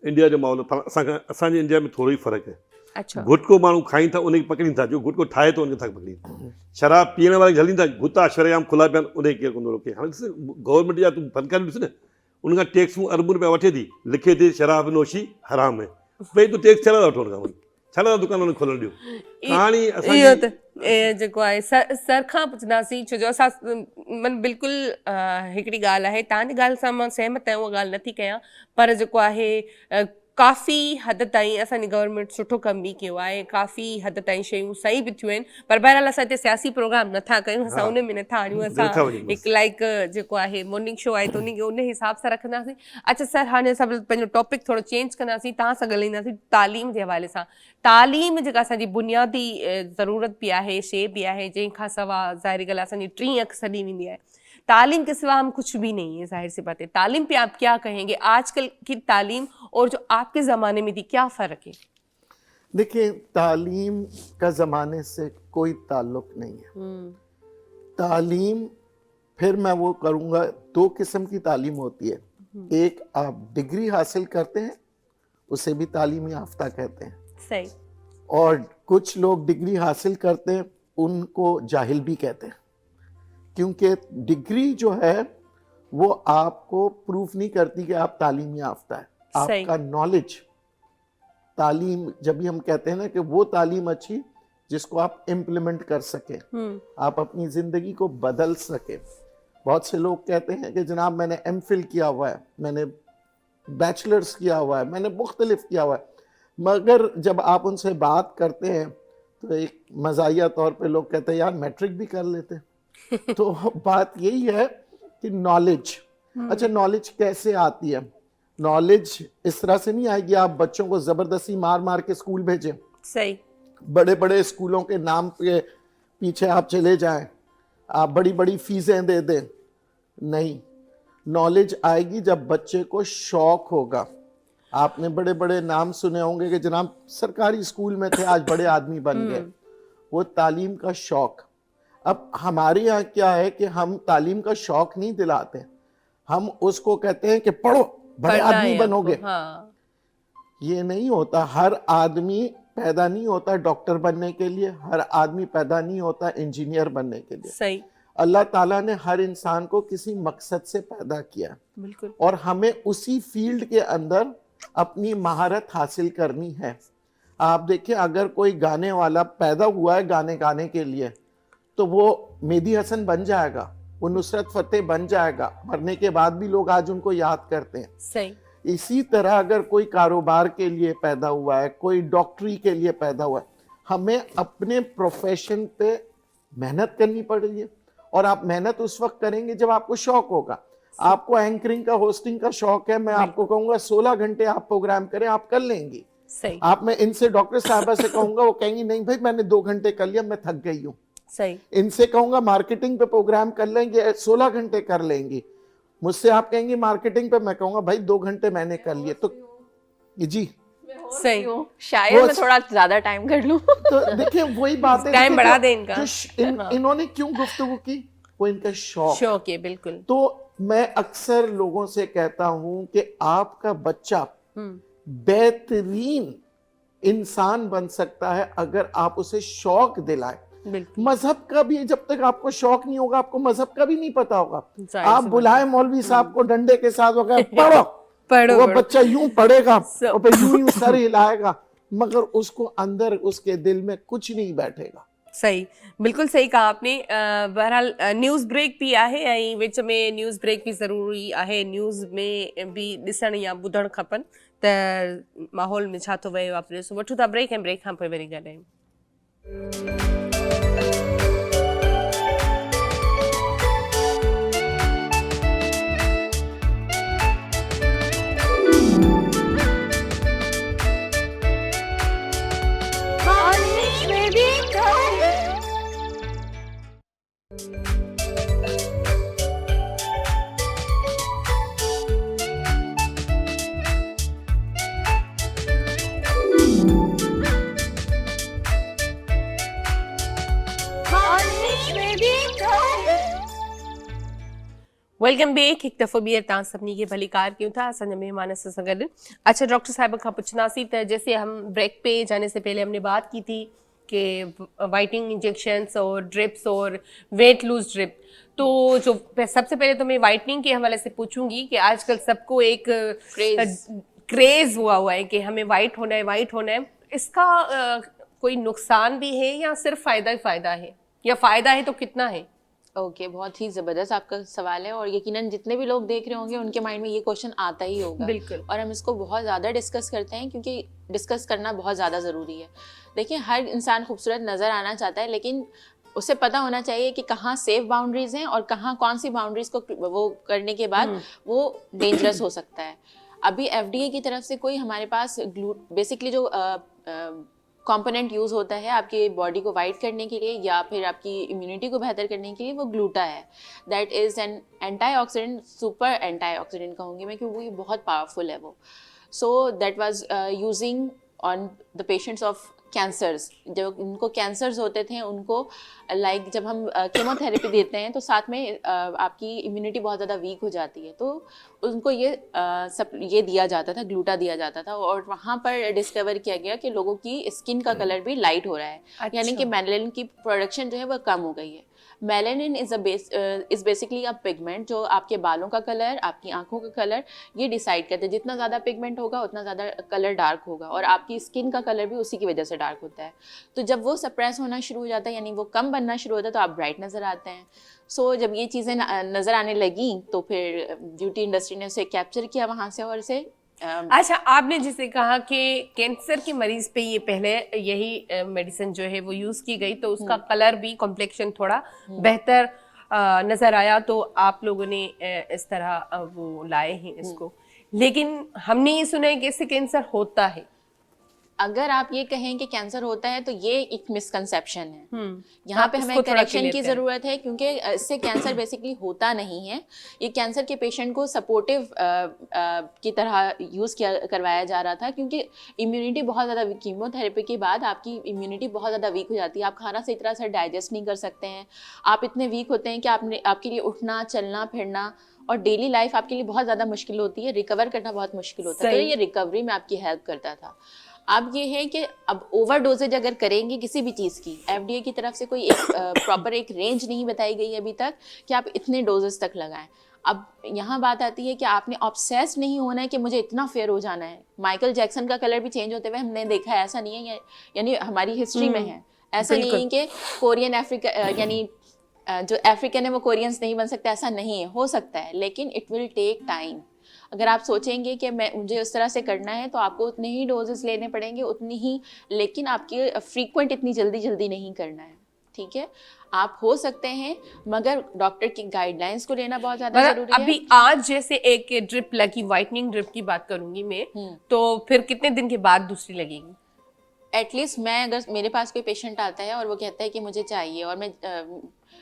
इंडिया जो माहौल असांजे इंडिया में थोरो ई फ़र्क़ु आहे। गुटको माण्हू खाइनि था, उनखे पकड़ीनि था, जो गुटको ठाहे थो उनखे था पकड़ीनि। शराब पीअण वारे हलीनि था, गुता शरेआम खुला पिया आहिनि, उनखे केरु कोन रोके। हाणे ॾिस गवर्नमेंट जा तूं फनकार ॾिस न, उनखां टैक्सूं अरबुनि रुपया वठे थी, लिखे थी शराब नोशी हराम है, भई तूं टैक्स छा था वठो हुन खां, छा था दुकान हुन खोलण ॾियो? कहाणी इहो त जेको आहे सर खां पुछंदासीं, छो जो असां मन बिल्कुलु हिकिड़ी ॻाल्हि आहे, तव्हांजी ॻाल्हि सां मां सहमत आहियां, उहा ॻाल्हि नथी कयां, पर जेको आहे काफ़ी हद ताईं असांजी गवर्नमेंट सुठो कमु बि कयो आहे, काफ़ी हद ताईं शयूं सही बि थियूं आहिनि। पर बहरहाल असां हिते सियासी प्रोग्राम नथा कयूं, असां उन में नथा आणियूं, असां हिकु लाइक जेको आहे मॉर्निंग शो आहे त उनखे उन हिसाब सां रखंदासीं। अच्छा सर, हाणे असां पंहिंजो टॉपिक थोरो चेंज कंदासीं, तव्हां सां ॻाल्हाईंदासीं तालीम जे हवाले सां। तालीम जेका असांजी बुनियादी ज़रूरत बि आहे, शइ बि आहे, जंहिंखां सवाइ ज़ाहिर ॻाल्हि आहे असांजी टी अखि सॼी वेंदी आहे। तालीम के सिवा हम कुछ भी नहीं है, जाहिर सी बात है। तालीम पे आप क्या कहेंगे? आजकल की तालीम और जो आपके ज़माने में थी, क्या फ़र्क है? देखिए, तालीम का ज़माने से कोई ताल्लुक नहीं है। तालीम, फिर मैं वो करूँगा, 2 किस्म की तालीम होती है। एक आप डिग्री हासिल करते हैं, उसे भी तालीम याफ्ता कहते हैं। सही। और कुछ लोग डिग्री हासिल करते हैं, उनको जाहिल भी कहते हैं, क्योंकि डिग्री जो है वो आपको प्रूफ नहीं करती कि आप तालीम याफ्ता है। सही। आपका नॉलेज, तालीम, जब भी हम कहते हैं ना कि वो तालीम अच्छी जिसको आप इम्प्लीमेंट कर सके, आप अपनी जिंदगी को बदल सके। बहुत से लोग कहते हैं कि जनाब मैंने एमफिल किया हुआ है, मैंने बैचलर्स किया हुआ है, मैंने मुख्तलिफ किया हुआ है, मगर जब आप उनसे बात करते हैं तो एक मज़ाहिया तौर पे लोग कहते हैं यार मैट्रिक भी कर लेते। तो बात यही है कि नॉलेज, अच्छा नॉलेज कैसे आती है? नॉलेज इस तरह से नहीं आएगी आप बच्चों को ज़बरदस्ती मार मार के स्कूल भेजें, सही। बड़े बड़े स्कूलों के नाम के पीछे आप चले जाएं, आप बड़ी बड़ी फीसें दे दें, नहीं। नॉलेज आएगी जब बच्चे को शौक होगा। आपने बड़े बड़े नाम सुने होंगे कि जनाब सरकारी स्कूल में थे आज बड़े आदमी बन गए, वो तालीम का शौक। अब हमारे यहाँ क्या है कि हम तालीम का शौक नहीं दिलाते, हम उसको कहते हैं कि पढ़ो बड़े पढ़ना आदमी है बनोगे। आपको, हाँ। ये नहीं होता। हर आदमी पैदा नहीं होता डॉक्टर बनने के लिए, हर आदमी पैदा नहीं होता इंजीनियर बनने के लिए। सही। अल्लाह ताला ने हर इंसान को किसी मकसद से पैदा किया बिल्कुल। और हमें उसी फील्ड के अंदर अपनी महारत हासिल करनी है। आप देखिए अगर कोई गाने वाला पैदा हुआ है गाने गाने के लिए तो वो मेहदी हसन बन जाएगा, वो नुसरत फतेह बन जाएगा, मरने के बाद भी लोग आज उनको याद करते हैं। सही। इसी तरह अगर कोई कारोबार के लिए पैदा हुआ है, कोई डॉक्टरी के लिए पैदा हुआ है, हमें अपने प्रोफेशन पे मेहनत करनी पड़ेगी। और आप मेहनत उस वक्त करेंगे जब आपको शौक होगा। आपको एंकरिंग का, होस्टिंग का शौक है, मैं आपको कहूंगा 16 घंटे आप प्रोग्राम करें, आप कर लेंगी। सही। आप, मैं इनसे डॉक्टर साहबा से कहूंगा, वो कहेंगी नहीं भाई मैंने 2 घंटे कर लिया, मैं थक गई हूँ। सही। इनसे कहूंगा मार्केटिंग पे प्रोग्राम कर लेंगे, 16 घंटे कर लेंगी। मुझसे आप कहेंगे मार्केटिंग पे, मैं कहूंगा भाई 2 घंटे मैंने कर लिए। तो जी सही। शायद मैं थोड़ा ज्यादा टाइम कर लूं। तो देखिए वही बात है, टाइम बढ़ा दें इनका। इन्होंने क्यों गुफ्तगू की? वो इनका शौक है। बिल्कुल। तो मैं अक्सर लोगों से कहता हूं कि आपका बच्चा बेहतरीन इंसान बन सकता है अगर आप उसे शौक दिलाएं। बिल्कुल। मजहब का भी, जब तक आपको शौक नहीं होगा आपको मजहब का भी नहीं पता होगा। जाहिर आप सी बुलाए मौलवी साहब को डंडे के साथ, वो कहे पढ़ो, पढ़ो, वो पढ़ो। बच्चा यूं पढ़ेगा सब। और फिर यूं सर हिलाएगा, मगर उसको अंदर उसके दिल में कुछ नहीं बैठेगा। सही, बिल्कुल सही कहा आपने। बहरहाल न्यूज़ ब्रेक भी आहे ऐं विच में न्यूज़ ब्रेक भी ज़रूरी आहे। न्यूज़ में भी ॾिसण या ॿुधणु खपनि त माहौल में छा थो वहे वापरे। सो वठूं था ब्रेक ऐं ब्रेक खां पोइ वरी ॻाल्हायूं। Welcome back. हिकु दफ़ो ॿीहर तव्हां सभिनी खे भलीकार कयूं था असांजे महिमान सां गॾु। अच्छा डॉक्टर साहब खां पुछंदासीं त जैसे हम ब्रेक पे जाने से पहले हमने बात की थी कि वाइटनिंग इंजेक्शंस और ड्रिप्स और वेट लूज ड्रिप, तो जो सबसे पहले तो मैं वाइटनिंग के हवाले से पूछूंगी कि आजकल सबको एक क्रेज हुआ है कि हमें वाइट होना है, वाइट होना है। इसका कोई नुकसान भी है या सिर्फ फायदा ही फायदा है, या फायदा है तो कितना है? ओके, बहुत ही ज़बरदस्त आपका सवाल है और यकीनन जितने भी लोग देख रहे होंगे उनके माइंड में ये क्वेश्चन आता ही होगा। बिल्कुल। और हम इसको बहुत ज़्यादा डिस्कस करते हैं क्योंकि डिस्कस करना बहुत ज़्यादा ज़रूरी है। देखिए, हर इंसान खूबसूरत नज़र आना चाहता है, लेकिन उसे पता होना चाहिए कि कहाँ सेफ बाउंड्रीज हैं और कहाँ कौन सी बाउंड्रीज को वो करने के बाद वो डेंजरस हो सकता है। अभी FDA की तरफ से कोई हमारे पास बेसिकली जो कंपोनेंट यूज़ होता है आपकी बॉडी को वाइट करने के लिए या फिर आपकी इम्यूनिटी को बेहतर करने के लिए, वो ग्लूटा है। That is an antioxidant, super antioxidant कहूँगी मैं, क्योंकि वो बहुत पावरफुल है वो। So that was using on the patients of cancers. जब उनको कैंसर्स होते थे उनको जब हम कीमोथेरेपी देते हैं तो साथ में आपकी इम्यूनिटी बहुत ज़्यादा वीक हो जाती है, तो उनको ये दिया जाता था, ग्लूटा दिया जाता था। और वहाँ पर डिस्कवर किया गया कि लोगों की स्किन का कलर भी लाइट हो रहा है। अच्छा। यानी कि मेलानिन की प्रोडक्शन जो है वह कम हो गई है। Melanin is basically a pigment जो आपके बालों का कलर, आपकी आंखों का कलर ये डिसाइड करते हैं। जितना ज़्यादा पिगमेंट होगा उतना ज़्यादा कलर डार्क होगा, और आपकी स्किन का कलर भी उसी की वजह से डार्क होता है। तो जब वो सप्रेस होना शुरू हो जाता है, यानी वो कम बनना शुरू होता है, तो आप ब्राइट नज़र आते हैं। सो जब ये चीज़ें नज़र आने लगी तो फिर ब्यूटी इंडस्ट्री ने उसे कैप्चर किया वहाँ से, और इसे अच्छा, आपने जिसे कहा कि कैंसर के मरीज पे ये पहले यही मेडिसिन जो है वो यूज की गई, तो उसका कलर भी कॉम्प्लेक्शन थोड़ा बेहतर नजर आया, तो आप लोगों ने इस तरह वो लाए हैं इसको। लेकिन हमने ये सुना है कि इससे कैंसर होता है। अगर आप ये कहें कि कैंसर होता है तो ये एक मिसकंसेप्शन है। यहाँ पे हमें इसको थोड़ा करेक्शन clear की करें। ज़रूरत है, क्योंकि इससे कैंसर बेसिकली होता नहीं है। ये कैंसर के पेशेंट को सपोर्टिव की तरह यूज़ करवाया जा रहा था, क्योंकि इम्यूनिटी बहुत ज़्यादा, कीमोथेरेपी के बाद आपकी इम्यूनिटी बहुत ज़्यादा वीक हो जाती है। आप खाना सही तरह से डाइजेस्ट नहीं कर सकते हैं, आप इतने वीक होते हैं कि आपके लिए उठना, चलना फिरना और डेली लाइफ आपके लिए बहुत ज़्यादा मुश्किल होती है, रिकवर करना बहुत मुश्किल होता है। तो ये रिकवरी में आपकी हेल्प करता था। अब ये है कि अब ओवर डोजेज अगर करेंगे किसी भी चीज़ की, FDA की तरफ से कोई एक प्रॉपर एक रेंज नहीं बताई गई है अभी तक कि आप इतने डोजेस तक लगाएं। अब यहाँ बात आती है कि आपने ऑब्सेस्ड नहीं होना है कि मुझे इतना फेयर हो जाना है। माइकल जैक्सन का कलर भी चेंज होते हुए हमने देखा है, ऐसा नहीं है, यानी हमारी हिस्ट्री में है। ऐसा नहीं है कि कोरियन अफ्रीका यानी जो अफ्रीकन है वो कोरियंस नहीं बन सकते, ऐसा नहीं है, हो सकता है, लेकिन इट विल टेक टाइम। अगर आप सोचेंगे कि मुझे उस तरह से करना है तो आपको उतने ही डोजेस लेने पड़ेंगे, उतनी ही, लेकिन आपकी फ्रीक्वेंट इतनी जल्दी नहीं करना है। ठीक है, आप हो सकते हैं, मगर डॉक्टर की गाइडलाइंस को लेना बहुत ज़्यादा जरूरी है। अभी आज जैसे एक ड्रिप लगी, व्हाइटनिंग ड्रिप की बात करूंगी मैं, तो फिर कितने दिन के बाद दूसरी लगेगी? एटलीस्ट मैं, अगर मेरे पास कोई पेशेंट आता है और वो कहता है कि मुझे चाहिए, और मैं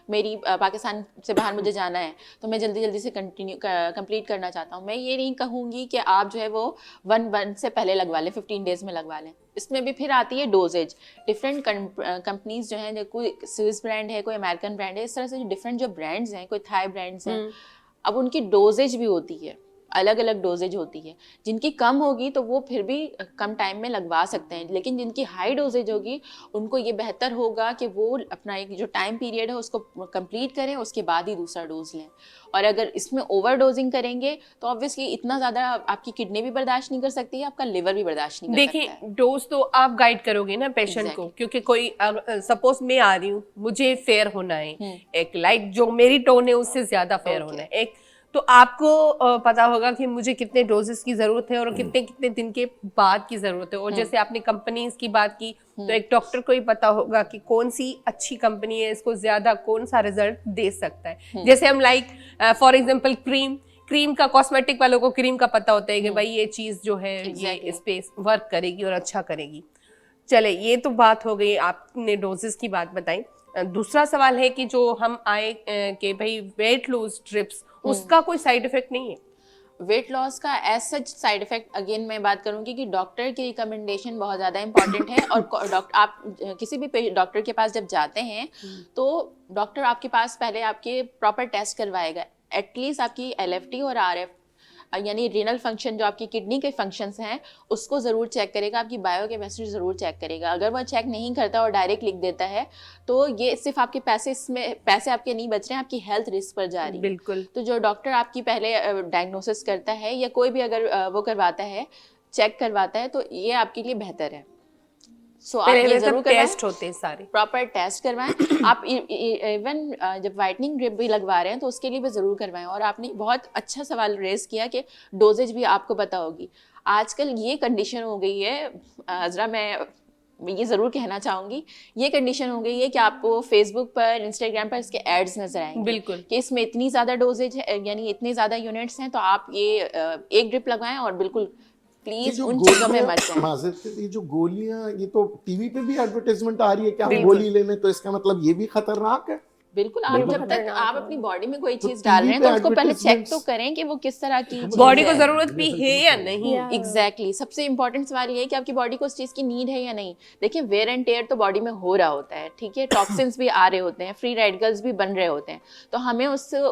मेरी पाकिस्तान से बाहर मुझे जाना है, तो मैं जल्दी से कंप्लीट करना चाहता हूँ, मैं ये नहीं कहूँगी कि आप जो है वो 1 से पहले लगवा लें, 15 डेज में लगवा लें। इसमें भी फिर आती है डोजेज। डिफरेंट कंपनीज जो हैं, जो कोई स्विस ब्रांड है, कोई अमेरिकन ब्रांड है, इस तरह से डिफरेंट जो ब्रांड्स हैं, कोई थाई ब्रांड्स हैं, अब उनकी डोजेज भी होती है, अलग अलग डोजेज होती है। जिनकी कम होगी तो वो फिर भी कम टाइम में लगवा सकते हैं, लेकिन जिनकी हाई डोजेज होगी उनको ये बेहतर होगा कि वो अपना एक जो टाइम पीरियड है उसको कंप्लीट करें, उसके बाद ही दूसरा डोज लें। और अगर इसमें ओवर डोजिंग करेंगे तो ऑब्वियसली इतना ज़्यादा आपकी किडनी भी बर्दाश्त नहीं कर सकती है, आपका लिवर भी बर्दाश्त नहीं कर सकता है। देखिए, डोज तो आप गाइड करोगे ना पेशेंट को, क्योंकि कोई सपोज मैं आ रही हूँ, मुझे फेयर होना है, एक लाइट जो मेरी टोन है उससे ज्यादा फेयर होना है, एक तो आपको पता होगा कि मुझे कितने डोजेस की जरूरत है और कितने कितने दिन के बाद की जरूरत है। और जैसे आपने कंपनीज की बात की, तो एक डॉक्टर को ही पता होगा कि कौन सी अच्छी कंपनी है, इसको ज्यादा कौन सा रिजल्ट दे सकता है। जैसे हम फॉर एग्जांपल क्रीम का, कॉस्मेटिक वालों को क्रीम का पता होता है कि भाई ये चीज जो है ये इस पे वर्क करेगी और अच्छा करेगी। चले, ये तो बात हो गई, आपने डोजेस की बात बताई। दूसरा सवाल है कि जो हम आए कि भाई वेट लॉस ड्रिप्स, उसका कोई साइड इफेक्ट नहीं है? वेट लॉस का as such side effect, again मैं बात करूंगी कि डॉक्टर की रिकमेंडेशन बहुत ज़्यादा इंपॉर्टेंट है। और आप किसी भी डॉक्टर के पास जब जाते हैं तो डॉक्टर आपके पास पहले आपके प्रॉपर टेस्ट करवाएगा, एटलीस्ट आपकी LFT और RF यानी रीनल फंक्शन, जो आपकी किडनी के फंक्शंस हैं, उसको ज़रूर चेक करेगा, आपकी बायोकेमिस्ट्री ज़रूर चेक करेगा। अगर वह चेक नहीं करता और डायरेक्ट लिख देता है तो ये सिर्फ आपके पैसे आपके नहीं बच रहे हैं, आपकी हेल्थ रिस्क पर जा रही है। बिल्कुल। तो जो डॉक्टर आपकी पहले डायग्नोसिस करता है, या कोई भी अगर वो करवाता है, चेक करवाता है, तो ये आपके लिए बेहतर है। सो आप ये जरूर करवाएं, टेस्ट होते हैं सारे, प्रॉपर टेस्ट करवाएं। आप इवन जब वाइटनिंग ड्रिप भी लगवा रहे हैं तो उसके लिए भी ज़रूर करवाएं। और आपने बहुत अच्छा सवाल रेज किया कि डोजेज भी आपको पता होगी। आजकल ये कंडीशन हो गई है, अजरा, मैं ये ज़रूर कहना चाहूँगी, ये कंडीशन हो गई है कि आपको फेसबुक पर, इंस्टाग्राम पर इसके एड्स नजर आएंगे, बिल्कुल, कि इसमें इतनी ज़्यादा डोजेज है, यानी इतने ज़्यादा यूनिट्स हैं, तो आप ये एक ड्रिप लगवाएं और बिल्कुल प्लीज उन चीजों में मत जाएं। ये जो गोलियां, ये तो टीवी पे भी एडवर्टाइजमेंट आ रही है कि आप गोली लेने, तो इसका मतलब ये भी खतरनाक है। बिल्कुल, आप जब तक आप अपनी बॉडी में कोई चीज डाल रहे हैं तो उसको पहले चेक तो करें कि वो किस तरह की बॉडी को जरूरत भी है या नहीं। एग्जैक्टली, सबसे इंपॉर्टेंट सवाल ये है कि आपकी बॉडी को उस चीज की नीड है या नहीं। देखिए, वेयर एंड टेयर तो बॉडी में हो रहा होता है, ठीक है, टॉक्सिन्स भी आ रहे होते हैं, फ्री रेडिकल्स भी बन रहे होते हैं, तो हमें उससे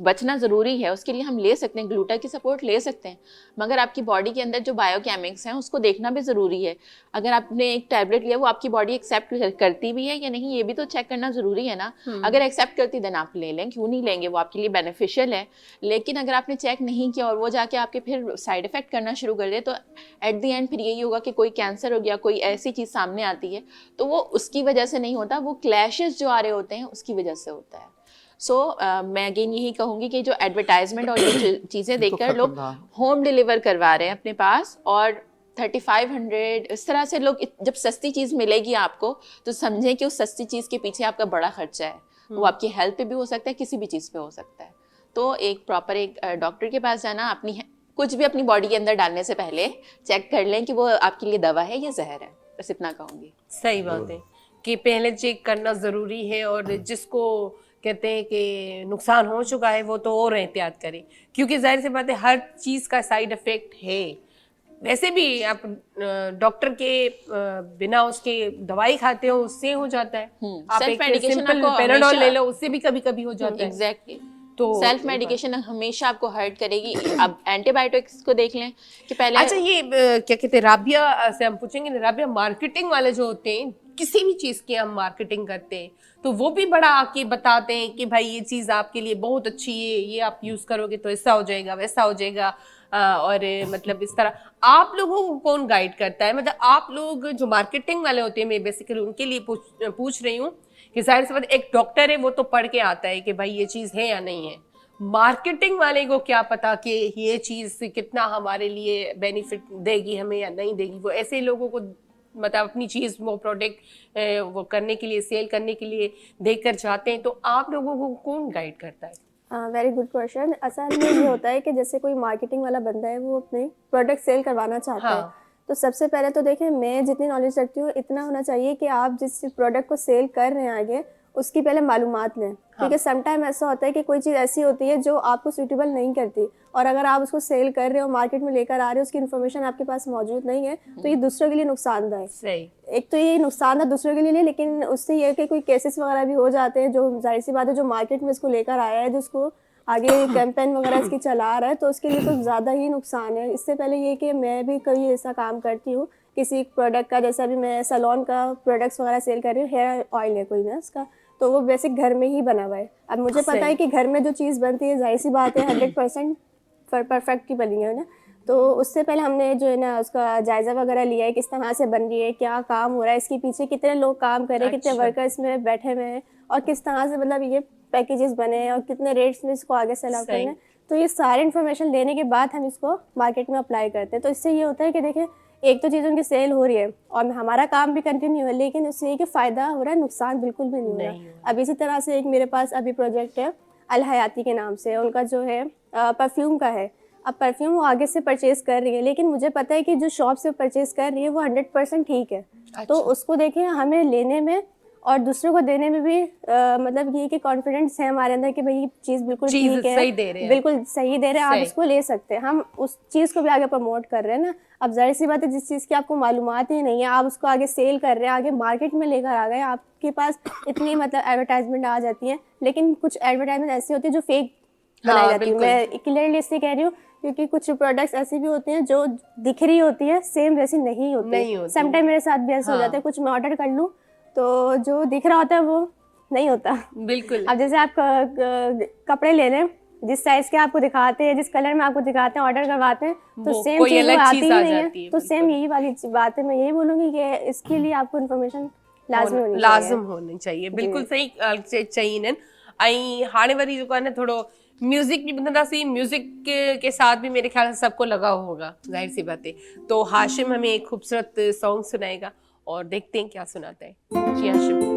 बचना जरूरी है। उसके लिए हम ले सकते हैं, ग्लूटा की सपोर्ट ले सकते हैं, मगर आपकी बॉडी के अंदर जो बायोकेमिक्स हैं उसको देखना भी जरूरी है। अगर आपने एक टैबलेट लिया, वो आपकी बॉडी एक्सेप्ट करती भी है या नहीं, ये भी तो चेक करना जरूरी है ना। अगर एक्सेप्ट करती देन आप ले लें, क्यों नहीं लेंगे, वो आपके लिए बेनिफिशियल है। लेकिन अगर आपने चेक नहीं किया और वो जाके आपके फिर साइड इफेक्ट करना शुरू कर दे, तो एट द एंड फिर यही होगा कि कोई कैंसर हो गया, कोई ऐसी चीज़ सामने आती है, तो वो उसकी वजह से नहीं होता, वो क्लैशेस जो आ रहे होते हैं उसकी वजह से होता है। सो मैं अगेन यही कहूँगी कि जो एडवर्टाइजमेंट और ये चीज़ें देखकर लोग होम डिलीवर करवा रहे हैं अपने पास, और 3500 इस तरह से लोग, जब सस्ती चीज़ मिलेगी आपको तो समझें कि उस सस्ती चीज़ के पीछे आपका बड़ा खर्चा है, वो आपकी हेल्थ पे भी हो सकता है, किसी भी चीज़ पे हो सकता है। तो एक प्रॉपर एक डॉक्टर के पास जाना, अपनी कुछ भी अपनी बॉडी के अंदर डालने से पहले चेक कर लें कि वो आपके लिए दवा है या जहर है, बस इतना कहूँगी। सही बात है कि पहले चेक करना ज़रूरी है, और जिसको कहते हैं कि नुकसान हो चुका है वो तो और एहतियात करे, क्योंकि जाहिर सी बात है हर चीज़ का साइड इफ़ेक्ट है। वैसे भी आप डॉक्टर के बिना उसके दवाई खाते हो उससे हो जाता है, आप सेल्फ एक मेडिकेशन सिंपल आपको पेनाडोल हमेशा- ले लो, उससे भी कभी कभी हो जाता है। एग्जैक्टली। तो सेल्फ मेडिकेशन हमेशा आपको हर्ट करेगी। अब एंटीबायोटिक्स को देख लें कि पहले अच्छा, ये क्या कहते हैं, राबिया से हम पूछेंगे ना, राबिया मार्केटिंग वाले जो होते हैं, किसी भी चीज़ की हम मार्केटिंग करते हैं तो वो भी बड़ा आके बताते हैं कि भाई ये चीज़ आपके लिए बहुत अच्छी है, ये आप यूज़ करोगे तो ऐसा हो जाएगा वैसा हो जाएगा, और मतलब इस तरह आप लोगों को कौन गाइड करता है? मतलब आप लोग जो मार्केटिंग वाले होते हैं, मैं बेसिकली उनके लिए पूछ रही हूँ कि जाहिर सी बात एक डॉक्टर है वो तो पढ़ के आता है कि भाई ये चीज़ है या नहीं है, मार्केटिंग वाले को क्या पता कि ये चीज़ कितना हमारे लिए बेनिफिट देगी हमें या नहीं देगी। वो ऐसे लोगों को मतलब अपनी चीज़ वो प्रोडक्ट वो करने के लिए, सेल करने के लिए देकर जाते हैं, तो आप लोगों को कौन गाइड करता है? Very good question. असल में ये होता है कि जैसे कोई मार्केटिंग वाला बंदा है, वो अपने प्रोडक्ट सेल करवाना चाहता है, तो सबसे पहले तो देखें, मैं जितनी नॉलेज रखती हूँ इतना होना चाहिए कि आप जिस प्रोडक्ट को सेल कर रहे हैं आगे उसकी पहले मालूमात लें, क्योंकि समटाइम ऐसा होता है कि कोई चीज़ ऐसी होती है जो आपको सूटेबल नहीं करती, और अगर आप उसको सेल कर रहे हो, मार्केट में लेकर आ रहे हो, उसकी इन्फॉर्मेशन आपके पास मौजूद नहीं है, तो ये दूसरों के लिए नुकसानदायक है। सही। एक तो ये नुकसानदायक दूसरों के लिए नहीं, लेकिन उससे ये है कि कोई केसेस वगैरह भी हो जाते हैं, जो जाहिर सी बात है जो मार्केट में इसको लेकर आया है, जिसको आगे कैंपेन वगैरह इसकी चला रहा है, तो उसके लिए तो ज़्यादा ही नुकसान है। इससे पहले ये कि मैं भी कभी ऐसा काम करती हूँ किसी प्रोडक्ट का, जैसा भी मैं सैलून का प्रोडक्ट्स वगैरह सेल कर रही हूँ, हेयर ऑयल है कोई ना उसका, तो वो बेसिक घर में ही बना हुआ है। अब मुझे पता है कि घर में जो चीज़ बनती है जाहिर सी बात है 100% परफेक्ट की बनी है ना, तो उससे पहले हमने जो है ना उसका जायज़ा वगैरह लिया है, किस तरह से बन रही है, क्या काम हो रहा है इसके पीछे, कितने लोग काम कर रहे हैं, कितने वर्कर्स में बैठे हुए हैं, और किस तरह से मतलब ये पैकेजेस बने हैं और कितने रेट्स में इसको आगे सेल आउट करना है। तो ये सारी इन्फॉर्मेशन लेने के बाद हम इसको मार्केट में अप्लाई करते हैं। तो इससे ये होता है कि देखें, एक तो चीज़ उनकी सेल हो रही है और हमारा काम भी कंटिन्यू है, लेकिन उससे ये कि फ़ायदा हो रहा है, नुकसान बिल्कुल भी नहीं हो रहा। अब इसी तरह से एक मेरे पास अभी प्रोजेक्ट है अल हयाती के नाम से, उनका जो है परफ्यूम का है। अब परफ्यूम वो आगे से परचेज़ कर रही है, लेकिन मुझे पता है कि जो शॉप से परचेज़ कर रही है वो 100% ठीक है। तो उसको देखें, हमें लेने में और दूसरों को देने में भी मतलब ये कि कॉन्फिडेंस है हमारे अंदर कि भाई ये चीज़ बिल्कुल ठीक है, सही दे रहे हैं, बिल्कुल सही दे रहे हैं, आप इसको ले सकते हैं। हम उस चीज़ को भी आगे प्रमोट कर रहे हैं ना। अब जाहिर सी बात है, जिस चीज़ की आपको मालूमात ही नहीं है, आप उसको आगे सेल कर रहे हैं, आगे मार्केट में लेकर आ गए, आपके पास इतनी मतलब एडवर्टाइजमेंट आ जाती है, लेकिन कुछ एडवर्टाइजमेंट ऐसी होती है जो फेक बनाई जाती है। मैं क्लियरली इससे कह रही हूँ, क्योंकि कुछ प्रोडक्ट्स ऐसी भी होती हैं जो दिख रही होती है, सेम वैसी नहीं होती। समटाइम मेरे साथ भी ऐसा हो जाता है, कुछ मैं ऑर्डर कर लूँ तो जो दिख रहा होता है वो नहीं होता। बिल्कुल। अब जैसे आप कपड़े ले लें, जिस साइज के आपको दिखाते हैं, जिस कलर में आपको दिखाते हैं, ऑर्डर करवाते हैं, तो सेम चीज़ आती ही नहीं है। तो सेम यही वाली बात है, मैं यही बोलूँगी कि इसके लिए आपको इन्फॉर्मेशन लाज़िम होनी चाहिए। बिल्कुल सही चाहिए। ऐं हाणे वरी जेको आहे न, थोरो म्यूज़िक भी ॿुधंदासीं, म्यूज़िक के साथ भी मेरे ख्याल से सबको लगा होगा, जाहिर सी बात है। तो हाशिम हमें एक खूबसूरत सॉन्ग सुनाएगा और देखते हैं क्या सुनाता है। जी हाशिम।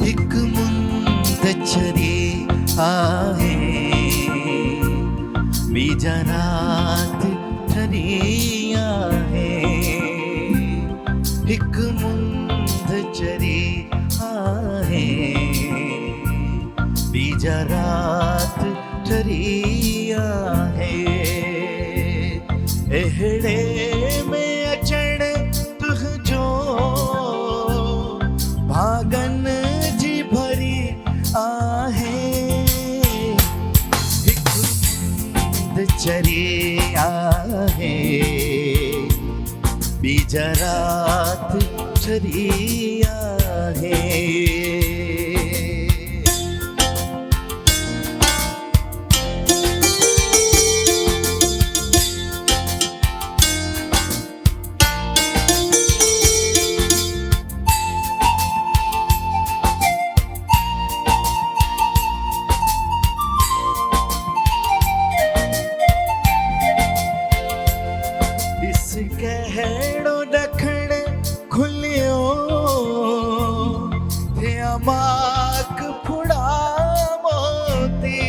एक मुंदचरी आहे बीजारात ठरी आहे, एक मुंदचरी आहे बीजारात ठरी आहे, एहड़े में अचण तुझो चरिया है बीजरात चरिया है कहड़ो दखण खुलियो थे अमाक फुड़ा मोती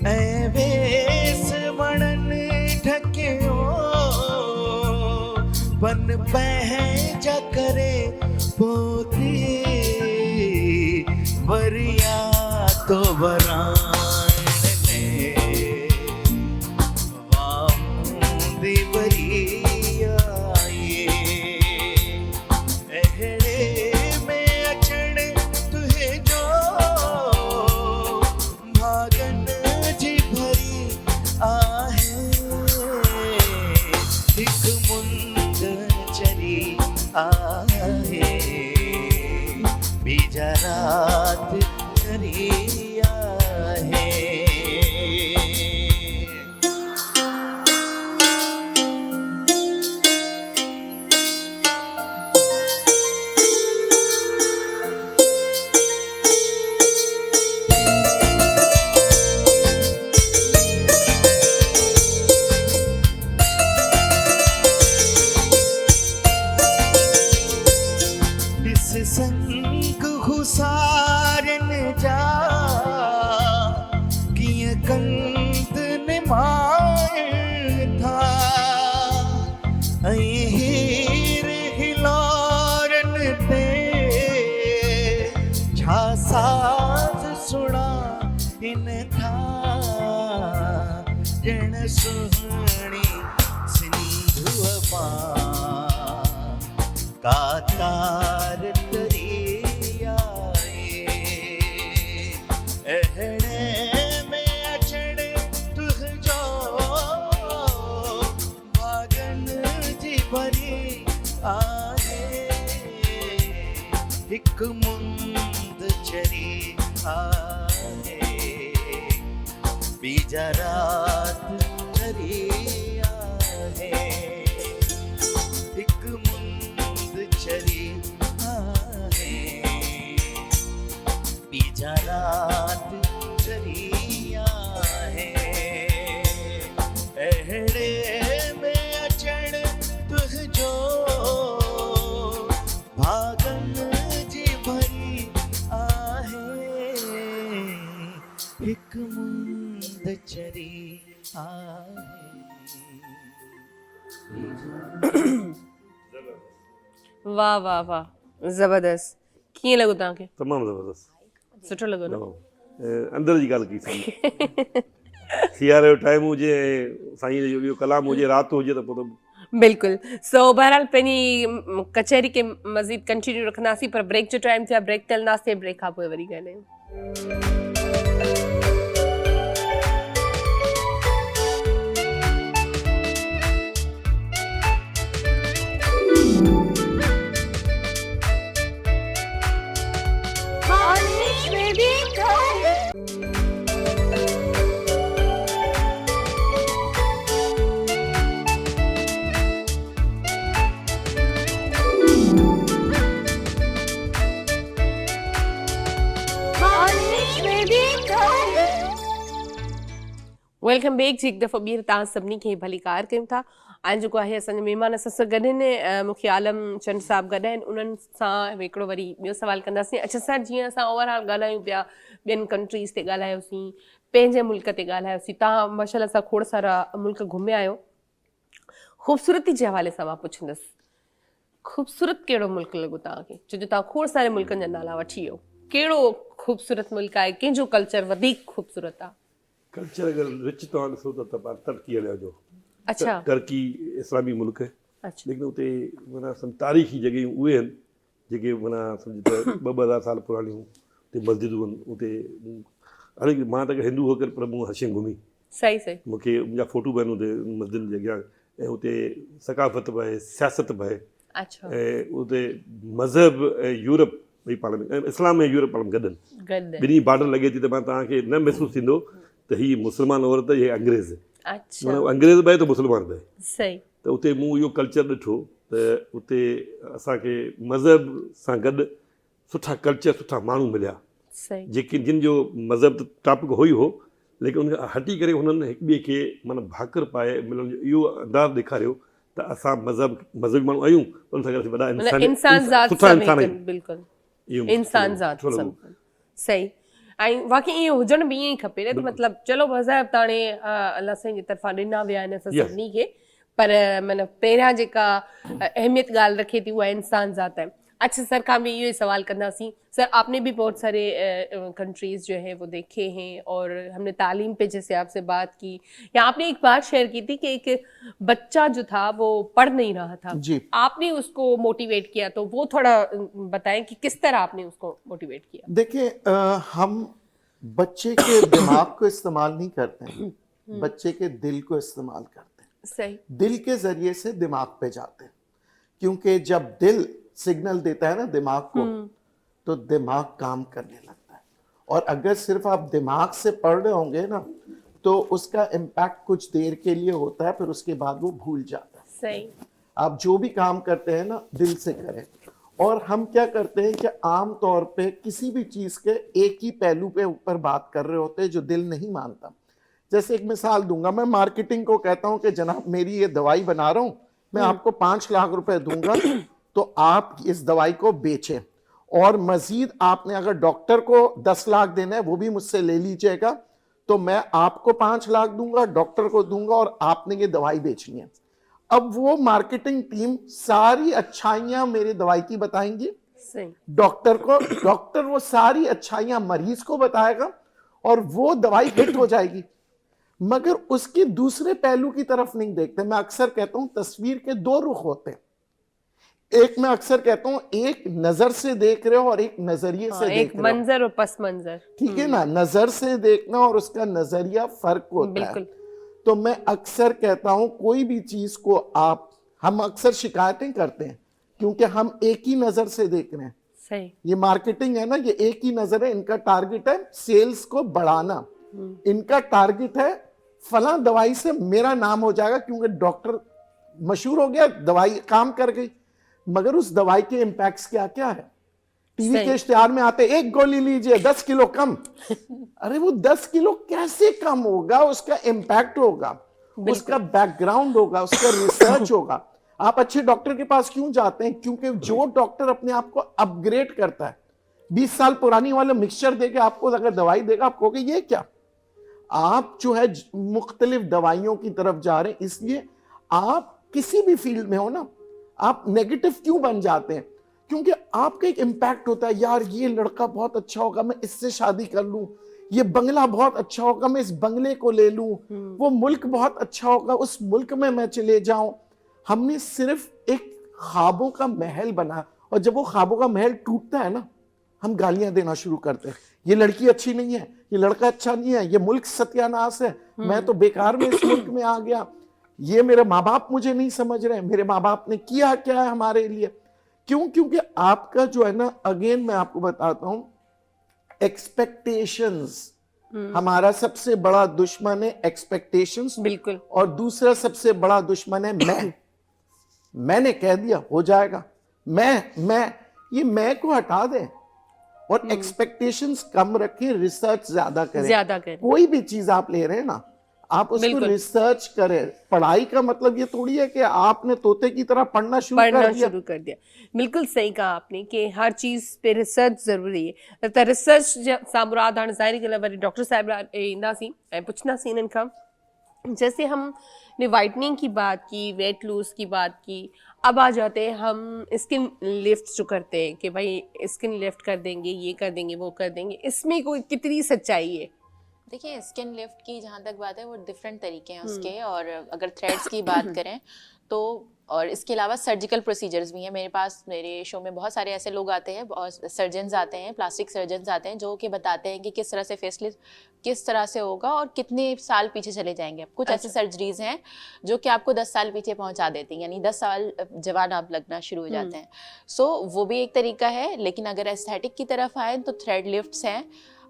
ऐ वेस वणन ढकियो बन पहजा करे पोती वरिया तो वरान बीजरात चरिया है संग हुसारन जा किए कंद निमाय था हीर हिलारन ते झासाज सुना इन था जन सुहणी सिंधु कातार तरिया एहड़े में अचण तुह जो भागन जी भरी आहे हिक मुंद चरी आहे बीजरात चरिया है हिक चरिया है बीजरात चरिया है एहड़े में अचण तुह जो भागन जी भरी आहे हिक मुंद चरी आहे वाह वाह वाह ज़बरदस्त कीअं लॻो तव्हांखे तमामु ज़बरदस्त सुठो लॻो न अंदर जी ॻाल्हि कई सियारे जो टाइम हुजे ऐं साईं जो इहो कलाम हुजे राति हुजे त पोइ त बिल्कुलु सो बहरहाल पंहिंजी कचहरी खे मज़ीद कंटिन्यू रखंदासीं पर ब्रेक जो टाइम थियो आहे ब्रेक ते हलंदासीं ब्रेक खां पोइ वरी ॻाल्हायूं वेलकम बैक जी हिकु दफ़ो ॿीहर तव्हां सभिनी खे भली कार कयूं था ऐं जेको आहे असांजा महिमान असां सां गॾु आहिनि मुखी आलम चंद साहिबु गॾु आहिनि उन्हनि सां हिकिड़ो वरी ॿियो सुवालु कंदासीं अच्छा सर जीअं असां ओवरऑल ॻाल्हायूं पिया ॿियनि कंट्रीज़ ते ॻाल्हायोसीं पंहिंजे मुल्क ते ॻाल्हायोसीं तव्हां माशाल्लाह सां खोड़ सारा मुल्क घुमिया आहियो ख़ूबसूरती जे हवाले सां मां पुछंदसि ख़ूबसूरत कहिड़ो मुल्क लॻो तव्हांखे छो जो तव्हां खोड़ सारे मुल्कनि जा नाला वठी वियो कहिड़ो ख़ूबसूरत मुल्क आहे कंहिंजो कल्चर वधीक ख़ूबसूरत आहे कल्चर अगर रिच तव्हां ॾिसो त टर्की हलियो जो अच्छा टर्की इस्लामी मुल्क है अच्छा लेकिन उते माना तारीख़ी जॻहियूं उहे आहिनि जेके माना सम्झ त 2000 साल पुराणियूं उते मस्जिदूं आहिनि उते हालांकि मां त हिंदू होकर पर मूं हर शइ घुमी सही सही मूंखे मुंहिंजा फ़ोटू बि आहिनि हुते मस्जिद जे अॻियां ऐं हुते सकाफ़त बि आहे, सियासत बि आहे अच्छा ऐं उते मज़हब ऐं यूरोप ॿई पाण में ऐं इस्लाम ऐं यूरोप पाण में गॾु गॾु ॿिन्ही बॉर्डर लॻे थी त मां तव्हांखे न महसूसु थींदो त हीअ मुस्लमान औरत हीअ अंग्रेज़ अच्छा माना अंग्रेज़ बि आहे त मुस्लमान बि आहे सही त उते मूं इहो कल्चर ॾिठो त उते असांखे मज़हब सां गॾु सुठा कल्चर सुठा माण्हू मिलिया सही जेके जिन जो मज़हब त टॉपिक हुई हो लेकिन उन खां हटी करे हुननि हिक ॿिए खे माना भाकुर पाए मिलण जो इहो अंदाज़ ॾेखारियो त असां मज़हबी माण्हू आहियूं उन सां गॾु असीं वॾा मतलब इंसान ज़ात सुठा सभु इंसान हिकु, आहियूं बिल्कुलु इहो इंसान ज़ात थोरो सभु सही ऐं वाक़ई ईअं हुजण बि ईअं ई खपे न त मतिलबु चलो मज़हब त हाणे अलाह साईं जी तरफ़ां ॾिना विया आहिनि असां Yes. सभिनी खे पर माना पहिरियां जेका अहमियत ॻाल्हि रखे थी उहा इंसान ज़ात आहे। अच्छा सर खां भी ये सवाल करना सी सर, आपने भी बहुत सारे कंट्रीज़ जो है वो देखे हैं और हमने तालीम पे जैसे आपसे बात की या आपने एक बात शेयर की थी कि एक बच्चा जो था वो पढ़ नहीं रहा था जी। आपने उसको मोटिवेट किया, तो वो थोड़ा बताएं कि किस तरह आपने उसको मोटिवेट किया। देखिए हम बच्चे के दिमाग को इस्तेमाल नहीं करते हैं, बच्चे के दिल को इस्तेमाल करते हैं। सही दिल के जरिए से दिमाग पे जाते हैं, क्योंकि जब दिल सिग्नल देता है ना दिमाग को तो दिमाग काम करने लगता है। और अगर सिर्फ आप दिमाग से पढ़ रहे होंगे ना तो उसका इम्पैक्ट कुछ देर के लिए होता है, फिर उसके बाद वो भूल जाता है। सही आप जो भी काम करते हैं ना दिल से करें। और हम क्या करते हैं कि आम तौर पे किसी भी चीज के एक ही पहलू पे ऊपर बात कर रहे होते हैं जो दिल नहीं मानता। जैसे एक मिसाल दूंगा, मैं मार्केटिंग को कहता हूं कि जनाब मेरी ये दवाई बना रहा हूं, मैं आपको 5 लाख रुपए दूंगा तो आप इस दवाई को बेचें, और मजीद आपने अगर डॉक्टर को 10 लाख देना है वो भी मुझसे ले लीजिएगा, तो मैं आपको 5 लाख दूंगा, डॉक्टर को दूंगा और आपने ये दवाई बेचनी है। अब वो मार्केटिंग टीम सारी अच्छाइयां मेरी दवाई की बताएंगी सही डॉक्टर को, डॉक्टर वो सारी अच्छाइयां मरीज को बताएगा और वो दवाई हिट हो जाएगी, मगर उसके दूसरे पहलू की तरफ नहीं देखते। मैं अक्सर कहता हूं तस्वीर के 2 रुख होते हैं। एक मैं अक्सर कहता हूं एक नजर से देख रहे हो और एक नजरिए से एक देख रहे हो, मंजर और पस मंजर, ठीक है ना। नजर से देखना और उसका नजरिया फर्क होता है। बिल्कुल तो मैं अक्सर कहता हूं कोई भी चीज को हम अक्सर शिकायतें करते हैं क्योंकि हम एक ही नजर से देख रहे हैं। सही ये मार्केटिंग है ना, ये एक ही नजर है, इनका टारगेट है सेल्स को बढ़ाना, इनका टारगेट है फला दवाई से मेरा नाम हो जाएगा क्योंकि डॉक्टर मशहूर हो गया, दवाई काम कर गई। मगर उस दवाई के इम्पैक्ट्स क्या क्या है? टीवी के इश्तिहार में आते 1 गोली लीजिए 10 किलो कम। अरे वो 10 किलो कैसे कम होगा? उसका इम्पैक्ट होगा, उसका बैकग्राउंड होगा, उसका रिसर्च होगा। आप अच्छे डॉक्टर के पास क्यों जाते हैं? क्योंकि जो डॉक्टर अपने आप को अपग्रेड करता है, 20 साल पुरानी वाला मिक्सचर देके आपको अगर दवाई देगा, आप कहोगे ये क्या? आप जो है मुख्तलिफ दवाइयों की तरफ जा रहे हैं। इसलिए आप किसी भी फील्ड में हो ना, आप नेगेटिव क्यों बन जाते हैं? क्योंकि आपका एक इम्पैक्ट होता है, यार ये लड़का बहुत अच्छा होगा, मैं इससे शादी कर लूं, ये बंगला बहुत अच्छा होगा, मैं इस बंगले को ले लूं, वो मुल्क बहुत अच्छा होगा, उस मुल्क में मैं चले जाऊं। हमने सिर्फ एक ख्वाबों का महल बना, और जब वो ख्वाबों का महल टूटता है ना, हम गालियां देना शुरू करते हैं। ये लड़की अच्छी नहीं है, ये लड़का अच्छा नहीं है, ये मुल्क सत्यानाश है, मैं तो बेकार में इस मुल्क में आ गया, ये मेरे माँ बाप मुझे नहीं समझ रहे, मेरे माँ बाप ने किया क्या है हमारे लिए। क्यों? क्योंकि आपका जो है ना, अगेन मैं आपको बताता हूं, एक्सपेक्टेशंस हमारा सबसे बड़ा दुश्मन है। एक्सपेक्टेशंस, बिल्कुल। और दूसरा सबसे बड़ा दुश्मन है मैंने कह दिया हो जाएगा, ये मैं को हटा दें और एक्सपेक्टेशंस कम रखें, रिसर्च ज्यादा करें। कोई भी चीज आप ले रहे हैं ना, आप उसको रिसर्च करें। पढ़ाई का मतलब ये थोड़ी है कि आपने तोते की तरह पढ़ना शुरू कर दिया। बिल्कुल सही कहा आपने कि हर चीज पे रिसर्च जरूरी है। त रिसर्च सां मुराद हाणे ज़ाहिरी ॻाल्हि आहे, वरी डॉक्टर साहिब ईंदासीं ऐं पुछंदासीं इन्हनि खां। जैसे हमने वाइटनिंग की बात की, वेट लूज की बात की, अब आ जाते हैं हम स्किन लिफ्ट जो करते हैं कि भाई स्किन लिफ्ट कर देंगे, ये कर देंगे, वो कर देंगे, इसमें कोई कितनी सच्चाई है? देखिए स्किन लिफ्ट की जहाँ तक बात है वो डिफरेंट तरीके हैं उसके, और अगर थ्रेड्स की बात करें तो, और इसके अलावा सर्जिकल प्रोसीजर्स भी हैं। मेरे पास, मेरे शो में बहुत सारे ऐसे लोग आते हैं, बहुत सर्जन्स आते हैं, प्लास्टिक सर्जन्स आते हैं, जो कि बताते हैं कि किस तरह से फेसलिफ्ट किस तरह से होगा और कितने साल पीछे चले जाएंगे। कुछ ऐसे सर्जरीज हैं जो कि आपको 10 साल पीछे पहुंचा देती हैं, यानी 10 साल जवान आप लगना शुरू हो जाते हैं। सो वो भी एक तरीका है। लेकिन अगर एस्थेटिक की तरफ आए तो थ्रेड लिफ्ट्स हैं।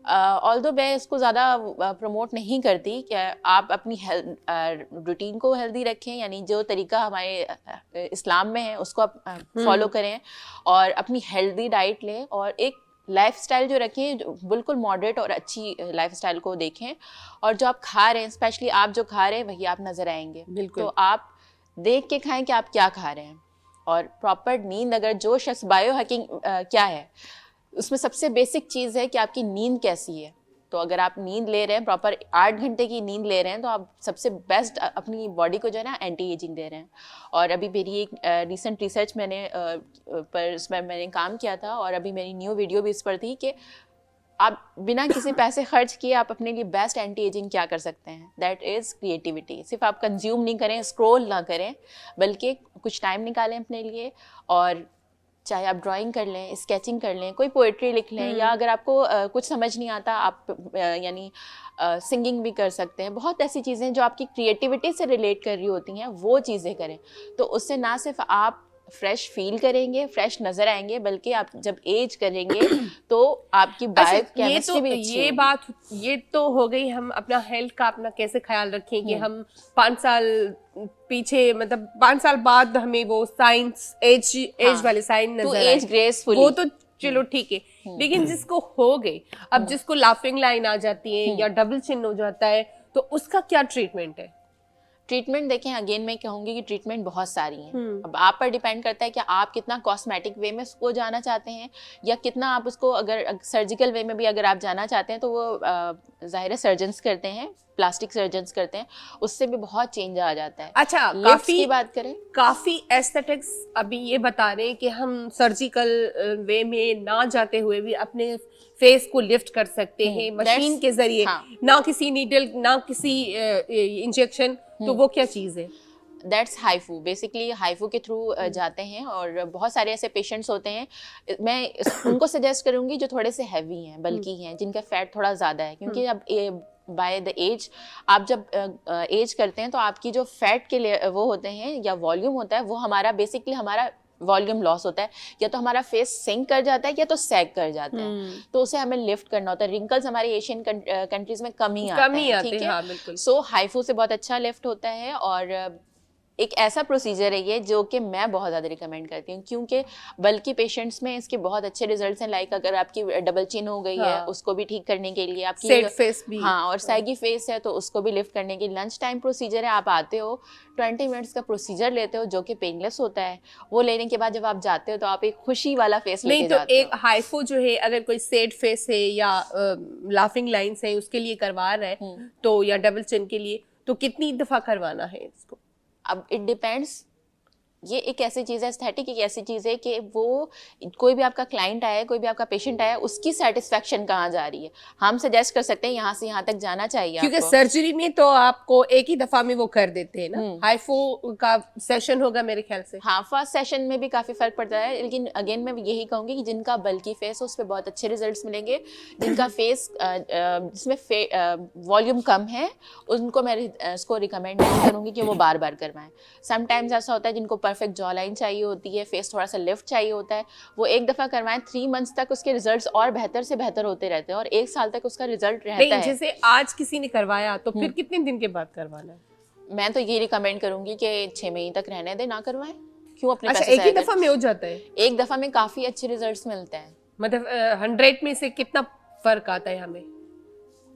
ऑल्दो मैं इसको ज़्यादा प्रमोट नहीं करती कि आप अपनी रूटीन को हेल्दी रखें, यानी जो तरीका हमारे इस्लाम में है उसको आप फॉलो करें और अपनी हेल्दी डाइट लें और एक लाइफस्टाइल जो रखें, जो बिल्कुल मॉडरेट और अच्छी लाइफस्टाइल को देखें। और जो आप खा रहे हैं, स्पेशली आप जो खा रहे हैं वही आप नज़र आएंगे। बिल्कुल। तो आप देख के खाएं कि आप क्या खा रहे हैं। और प्रॉपर नींद, अगर जो शख्स बायो हैकिंग क्या है उसमें सबसे बेसिक चीज़ है कि आपकी नींद कैसी है। तो अगर आप नींद ले रहे हैं, प्रॉपर 8 घंटे की नींद ले रहे हैं, तो आप सबसे बेस्ट अपनी बॉडी को जो है ना एंटी एजिंग दे रहे हैं। और अभी मेरी एक रिसेंट रिसर्च पर इसमें मैंने काम किया था, और अभी मेरी न्यू वीडियो भी इस पर थी कि आप बिना किसी पैसे खर्च किए आप अपने लिए बेस्ट एंटी एजिंग क्या कर सकते हैं। That is creativity. सिर्फ आप कंज्यूम नहीं करें, स्क्रॉल ना करें, बल्कि कुछ टाइम निकालें अपने लिए। और चाहे आप ड्राइंग कर लें, स्केचिंग कर लें, कोई पोएट्री लिख लें, या अगर आपको कुछ समझ नहीं आता आप यानी सिंगिंग भी कर सकते हैं। बहुत ऐसी चीज़ें जो आपकी क्रिएटिविटी से रिलेट कर रही होती हैं, वो चीज़ें करें। तो उससे ना सिर्फ आप फ्रेश फील करेंगे, फ्रेश नज़र आएंगे, बल्कि आप जब एज करेंगे तो आपकी बायो केमिस्ट्री भी अच्छी ये होगी। बात, ये तो हो गई हम अपना हेल्थ का अपना कैसे ख्याल रखें कि हम 5 साल पीछे, मतलब 5 साल बाद हमें वो साइंस एज वाले साइन टू नजर एज आए, ग्रेसफुली, वो तो चलो ठीक है। लेकिन जिसको हो गई, अब जिसको लाफिंग लाइन आ जाती है या डबल चिन हो जाता है, तो उसका क्या ट्रीटमेंट है? ट्रीटमेंट देखें, अगेन मैं कहूँगी कि ट्रीटमेंट बहुत सारी हैं। अब आप पर डिपेंड करता है कि आप कितना कॉस्मेटिक वे में उसको जाना चाहते हैं, या कितना आप उसको, अगर सर्जिकल वे में भी अगर आप जाना चाहते हैं तो वो ज़ाहिर है सर्जन्स करते हैं, प्लास्टिक सर्जन्स करते हैं, उससे भी बहुत चेंज आ जाता है। अच्छा, लिफ्ट्स की बात करें, काफी एस्थेटिक्स अभी ये बता रहे हैं कि हम सर्जिकल वे में ना जाते हुए भी अपने फेस को लिफ्ट कर सकते हैं मशीन के जरिए, ना किसी नीडल, ना किसी इंजेक्शन। तो वो क्या चीज है? That's HIFU. बेसिकली हाइफू के थ्रू जाते हैं, और बहुत सारे ऐसे पेशेंट्स होते हैं, मैं उनको सजेस्ट करूंगी जो थोड़े से हैवी हैं, बल्कि हैं, जिनका फैट थोड़ा ज़्यादा है। क्योंकि अब बाय द एज, आप जब एज करते हैं तो आपकी जो फैट के लिए वो होते हैं या वॉल्यूम होता है, वो हमारा बेसिकली हमारा वॉल्यूम लॉस होता है, या तो हमारा फेस सिंक कर जाता है या तो सैग कर जाता है। तो उसे हमें लिफ्ट करना होता है। रिंकल्स हमारे एशियन कंट्रीज में कम ही आते हैं, ठीक है। हाँ, बिल्कुल। सो हाइफू से बहुत अच्छा लिफ्ट होता है, और एक ऐसा प्रोसीजर है ये जो कि मैं बहुत ज़्यादा रिकमेंड करती हूँ, क्योंकि बल्कि पेशेंट्स में इसके बहुत अच्छे रिजल्ट्स हैं। लाइक अगर आपकी डबल चिन हो गई है, उसको भी ठीक करने के लिए, आपकी सेड फेस भी, हाँ, और सैगी फेस है तो उसको भी लिफ्ट करने के लिए लंच टाइम प्रोसीजर है। आप आते हो, 20 मिनट्स का प्रोसीजर लेते हो जो कि पेनलेस होता है। वो लेने के बाद जब आप जाते हो तो आप एक खुशी वाला फेस लेके जाते हो। एक हाइफो जो है, अगर कोई सेड फेस है या लाफिंग लाइंस है उसके लिए करवा रहा है, तो या डबल चिन के लिए, तो कितनी दफा करवाना है इसको? अब इट डिपेंड्स। ये एक ऐसी चीज़ है, एस्थेटिक एक ऐसी चीज़ है कि वो कोई भी आपका क्लाइंट आया है, कोई भी आपका पेशेंट आया है, उसकी सेटिस्फेक्शन कहाँ जा रही है। हम सजेस्ट कर सकते हैं यहाँ से यहाँ तक जाना चाहिए, क्योंकि आपको। सर्जरी में तो आपको एक ही दफा में वो कर देते हैं ना। हाइफो का सेशन होगा मेरे ख्याल से। हाँ, फर्स्ट सेशन में भी काफ़ी फर्क पड़ता है, लेकिन अगेन मैं यही कहूँगी कि जिनका बल्कि फेस हो उस पर बहुत अच्छे रिजल्ट्स मिलेंगे। जिनका फेस जिसमें वॉल्यूम कम है, उनको मैं इसको रिकमेंड नहीं करूँगी कि वो बार बार करवाएं। समटाइम्स ऐसा होता है जिनको परफेक्ट जॉ लाइन चाहिए होती है, फेस थोड़ा सा लिफ्ट चाहिए होता है, वो एक दफ़ा करवाएं, 3 मंथ्स तक उसके रिजल्ट्स और बेहतर से बेहतर होते रहते हैं, और 1 साल तक उसका रिजल्ट रहता है। जैसे आज किसी ने करवाया तो फिर कितने दिन के बाद करवाना है? मैं तो ये रिकमेंड करूंगी कि 6 महीने तक रहने दें, ना करवाएं। क्यों अपने अच्छा, पैसे एक ही जाया दफा में हो जाता है? करें। एक दफ़ा में काफ़ी अच्छे रिजल्ट्स मिलते हैं। मतलब 100 में से कितना फर्क आता है हमें?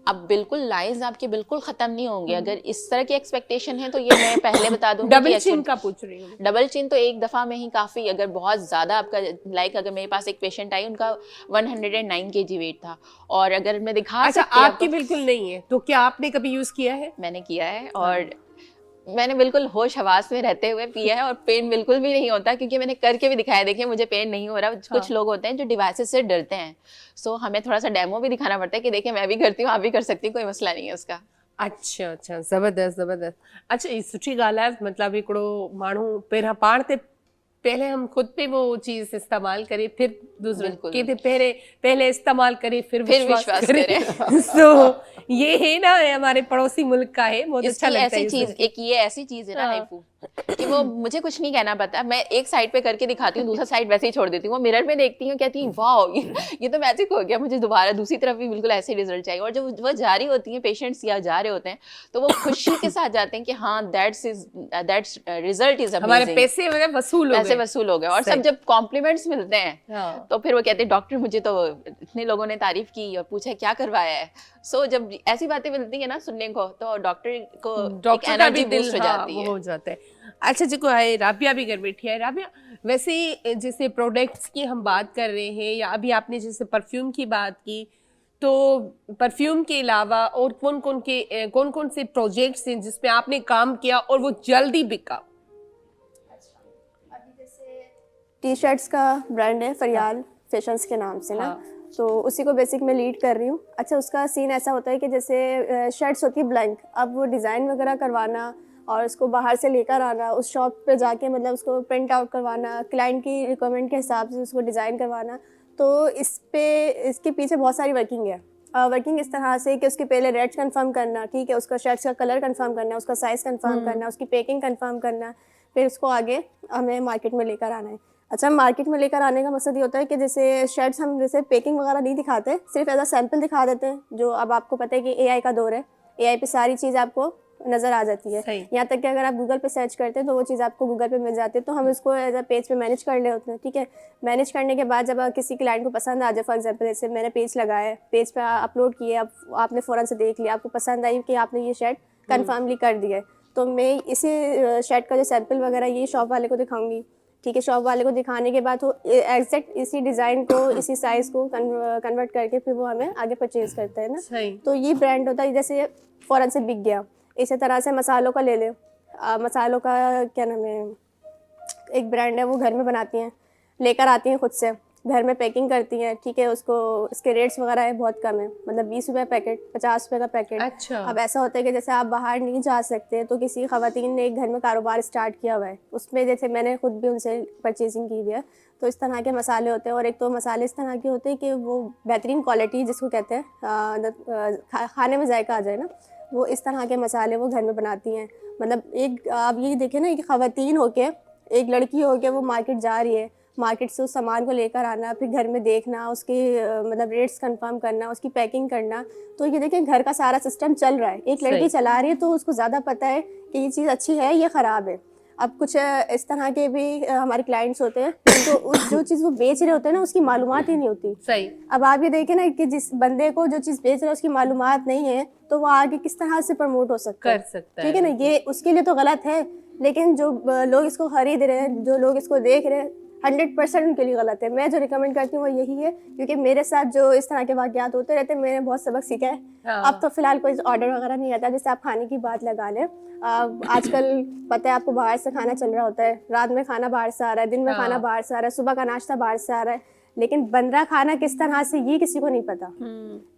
अब बिल्कुल लाइंस आपके बिल्कुल खत्म नहीं होंगे। अगर इस तरह की एक्सपेक्टेशन है तो ये मैं पहले बता दूंगी। डबल चिन का पूछ रही हूँ। डबल चिन तो एक दफ़ा में ही काफ़ी, अगर बहुत ज़्यादा आपका, लाइक अगर मेरे पास एक पेशेंट आई, उनका 109 kg वेट था, और अगर मैं दिखा अच्छा, सकती हूँ आपकी बिल्कुल नहीं है, तो क्या आपने कभी यूज किया है? मैंने किया है, और मैंने बिल्कुल होश हवास में रहते हुए पिया है और पेन बिल्कुल भी नहीं होता, क्योंकि मैंने करके भी दिखाया, देखिए मुझे पेन नहीं हो रहा। कुछ लोग होते हैं जो डिवाइसेस से डरते हैं, सो हमें थोड़ा सा डेमो भी दिखाना पड़ता है कि देखिए मैं भी करती हूँ, आप भी कर सकती हूँ, कोई मसला नहीं है उसका। अच्छा अच्छा, ज़बरदस्त ज़बरदस्त। अच्छा, ये सुठी ॻाल्हि आहे, मतिलबु हिकिड़ो माण्हू पहिरां पाण ते पहले हम खुद पे वो चीज़ इस्तेमाल करे, फिर दूसरे बिल्कुल। के थे पहले इस्तेमाल करे फिर विश्वास विश्वास करे। सो ये है ना, ये हमारे पड़ोसी मुल्क का है, बहुत अच्छा इसकी लगता है ऐसी ये चीज, सुन के। एक ये ऐसी चीज है ना हाइफू, कि वो मुझे कुछ नहीं कहना पता, मैं एक साइड पे करके दिखाती हूँ, दूसरा साइड वैसे ही छोड़ देती हूँ, वो मिरर में देखती हूँ, कहती हूँ वाह ये तो मैजिक हो गया, मुझे दोबारा दूसरी तरफ भी बिल्कुल ऐसे रिजल्ट चाहिए। और जब वो जा रही होती हैं पेशेंट्स या जा रहे होते हैं, तो वो खुशी के साथ जाते हैं कि हाँ दैट्स रिजल्ट इज हमारे अमेजिंग, पैसे मतलब वसूल हो पैसे गए। वसूल हो गए। और सही। सब जब कॉम्प्लीमेंट्स मिलते हैं, हाँ। तो फिर वो कहते हैं डॉक्टर मुझे तो इतने लोगों ने तारीफ की और पूछा क्या करवाया है। सो जब ऐसी बातें मिलती है ना सुनने को, तो डॉक्टर को डॉक्टर का भी एनर्जी दिल, बूस्ट हो हाँ, जाती वो है। हो जाता है। अच्छा, जो है राबिया भी घर बैठी है। राबिया, वैसे जैसे प्रोडक्ट्स की हम बात कर रहे हैं, या अभी आपने जैसे परफ्यूम की बात की, तो परफ्यूम के अलावा और कौन कौन से प्रोजेक्ट्स हैं जिसमें आपने काम किया और वो जल्दी बिका? टी शर्ट्स का ब्रांड है फरियाल फैशंस के नाम से ना, हाँ। तो उसी को बेसिक में लीड कर रही हूँ। अच्छा, उसका सीन ऐसा होता है कि जैसे शर्ट्स होती है ब्लैंक, अब वो डिज़ाइन वगैरह करवाना और उसको बाहर से लेकर आना, उस शॉप पे जाके मतलब उसको प्रिंट आउट करवाना, क्लाइंट की रिक्वायरमेंट के हिसाब से उसको डिज़ाइन करवाना, तो इसके पीछे बहुत सारी वर्किंग है। वर्किंग इस तरह से कि उसके पहले रेट्स कंफर्म करना, ठीक है, उसका शर्ट्स का कलर कंफर्म करना, उसका साइज़ कंफर्म करना, उसकी पैकिंग कंफर्म करना, फिर उसको आगे हमें मार्केट में लेकर आना है। अच्छा, मार्केट में लेकर आने का मकसद ये होता है कि जैसे शर्ट्स हम जैसे पैकिंग वगैरह नहीं दिखाते, सिर्फ एज अ सैम्पल दिखा देते हैं। जो अब आपको पता है कि एआई का दौर है, एआई पे सारी चीज़ आपको नज़र आ जाती है। सही। यहाँ तक कि अगर आप गूगल पे सर्च करते हैं तो वो चीज़ आपको गूगल पे मिल जाती है, तो हम इसको एज अ पेज पे मैनेज कर ले होते हैं, ठीक है। मैनेज करने के बाद जब किसी क्लाइंट को पसंद आ जाए, फॉर एग्जाम्पल जैसे मैंने पेज लगाया है, पेज पे अपलोड किए, अब आपने फ़ौरन से देख लिया, आपको पसंद आई कि आपने ये शर्ट कन्फर्मली कर दिया है, तो मैं इसी शर्ट का जो सैम्पल वगैरह ये शॉप वाले को दिखाऊंगी, ठीक है। शॉप वाले को दिखाने के बाद वो एग्जैक्ट इसी डिज़ाइन को, इसी साइज़ को कन्वर्ट करके फिर वो हमें आगे परचेज़ करते हैं ना। सही। तो ये ब्रांड होता है, जैसे फ़ौरन से बिक गया। इसी तरह से मसालों का ले ले, मसालों का क्या नाम है, एक ब्रांड है, वो घर में बनाती हैं, लेकर आती हैं खुद से, घर में पैकिंग करती हैं, ठीक है। उसको इसके रेट्स वगैरह है बहुत कम है, मतलब 20 रुपये पैकेट, 50 रुपये का पैकेट। अच्छा। अब ऐसा होता है कि जैसे आप बाहर नहीं जा सकते, तो किसी ख़वातीन ने एक घर में कारोबार स्टार्ट किया हुआ है, उसमें जैसे मैंने खुद भी उनसे परचेजिंग की हुई है, तो इस तरह के मसाले होते हैं। और एक तो मसाले इस तरह के होते हैं कि वो बेहतरीन क्वालिटी जिसको कहते हैं खाने में जायका आ जाए ना, वो इस तरह के मसाले वो घर में बनाती हैं। मतलब एक आप ये देखें ना, एक ख़वातीन होके, एक लड़की होके वो मार्केट जा रही है, मार्केट से उस सामान को लेकर आना, फिर घर में देखना, उसके मतलब रेट्स कंफर्म करना, उसकी पैकिंग करना, तो ये देखिए घर का सारा सिस्टम चल रहा है। एक लड़की चला रही है तो उसको ज़्यादा पता है कि ये चीज़ अच्छी है, ये ख़राब है। अब कुछ इस तरह के भी हमारे क्लाइंट्स होते हैं तो जो चीज़ वो बेच रहे होते हैं ना, उसकी मालूमात ही नहीं होती। सही। अब आप ये देखें ना कि जिस बंदे को जो चीज़ बेच रहा है उसकी मालूमात नहीं है, तो वो आगे किस तरह से प्रमोट हो सकता है, कर सकता है। ठीक है ना। ये उसके लिए तो गलत है, लेकिन जो लोग इसको खरीद रहे हैं, जो लोग इसको देख रहे हैं, 100% उनके लिए गलत है। मैं जो रिकमेंड करती हूँ वो यही है, क्योंकि मेरे साथ जो इस तरह के वाक़यात होते रहते हैं, मैंने बहुत सबक सीखा है। हाँ। अब तो फ़िलहाल कोई ऑर्डर वगैरह नहीं आता। जैसे आप खाने की बात लगा लें, आजकल पता है आपको, बाहर से खाना चल रहा होता है, रात में खाना बाहर से आ रहा है, दिन में खाना बाहर से आ रहा है, सुबह का नाश्ता बाहर से आ रहा है, लेकिन बन रहा खाना किस तरह से ये किसी को नहीं पता।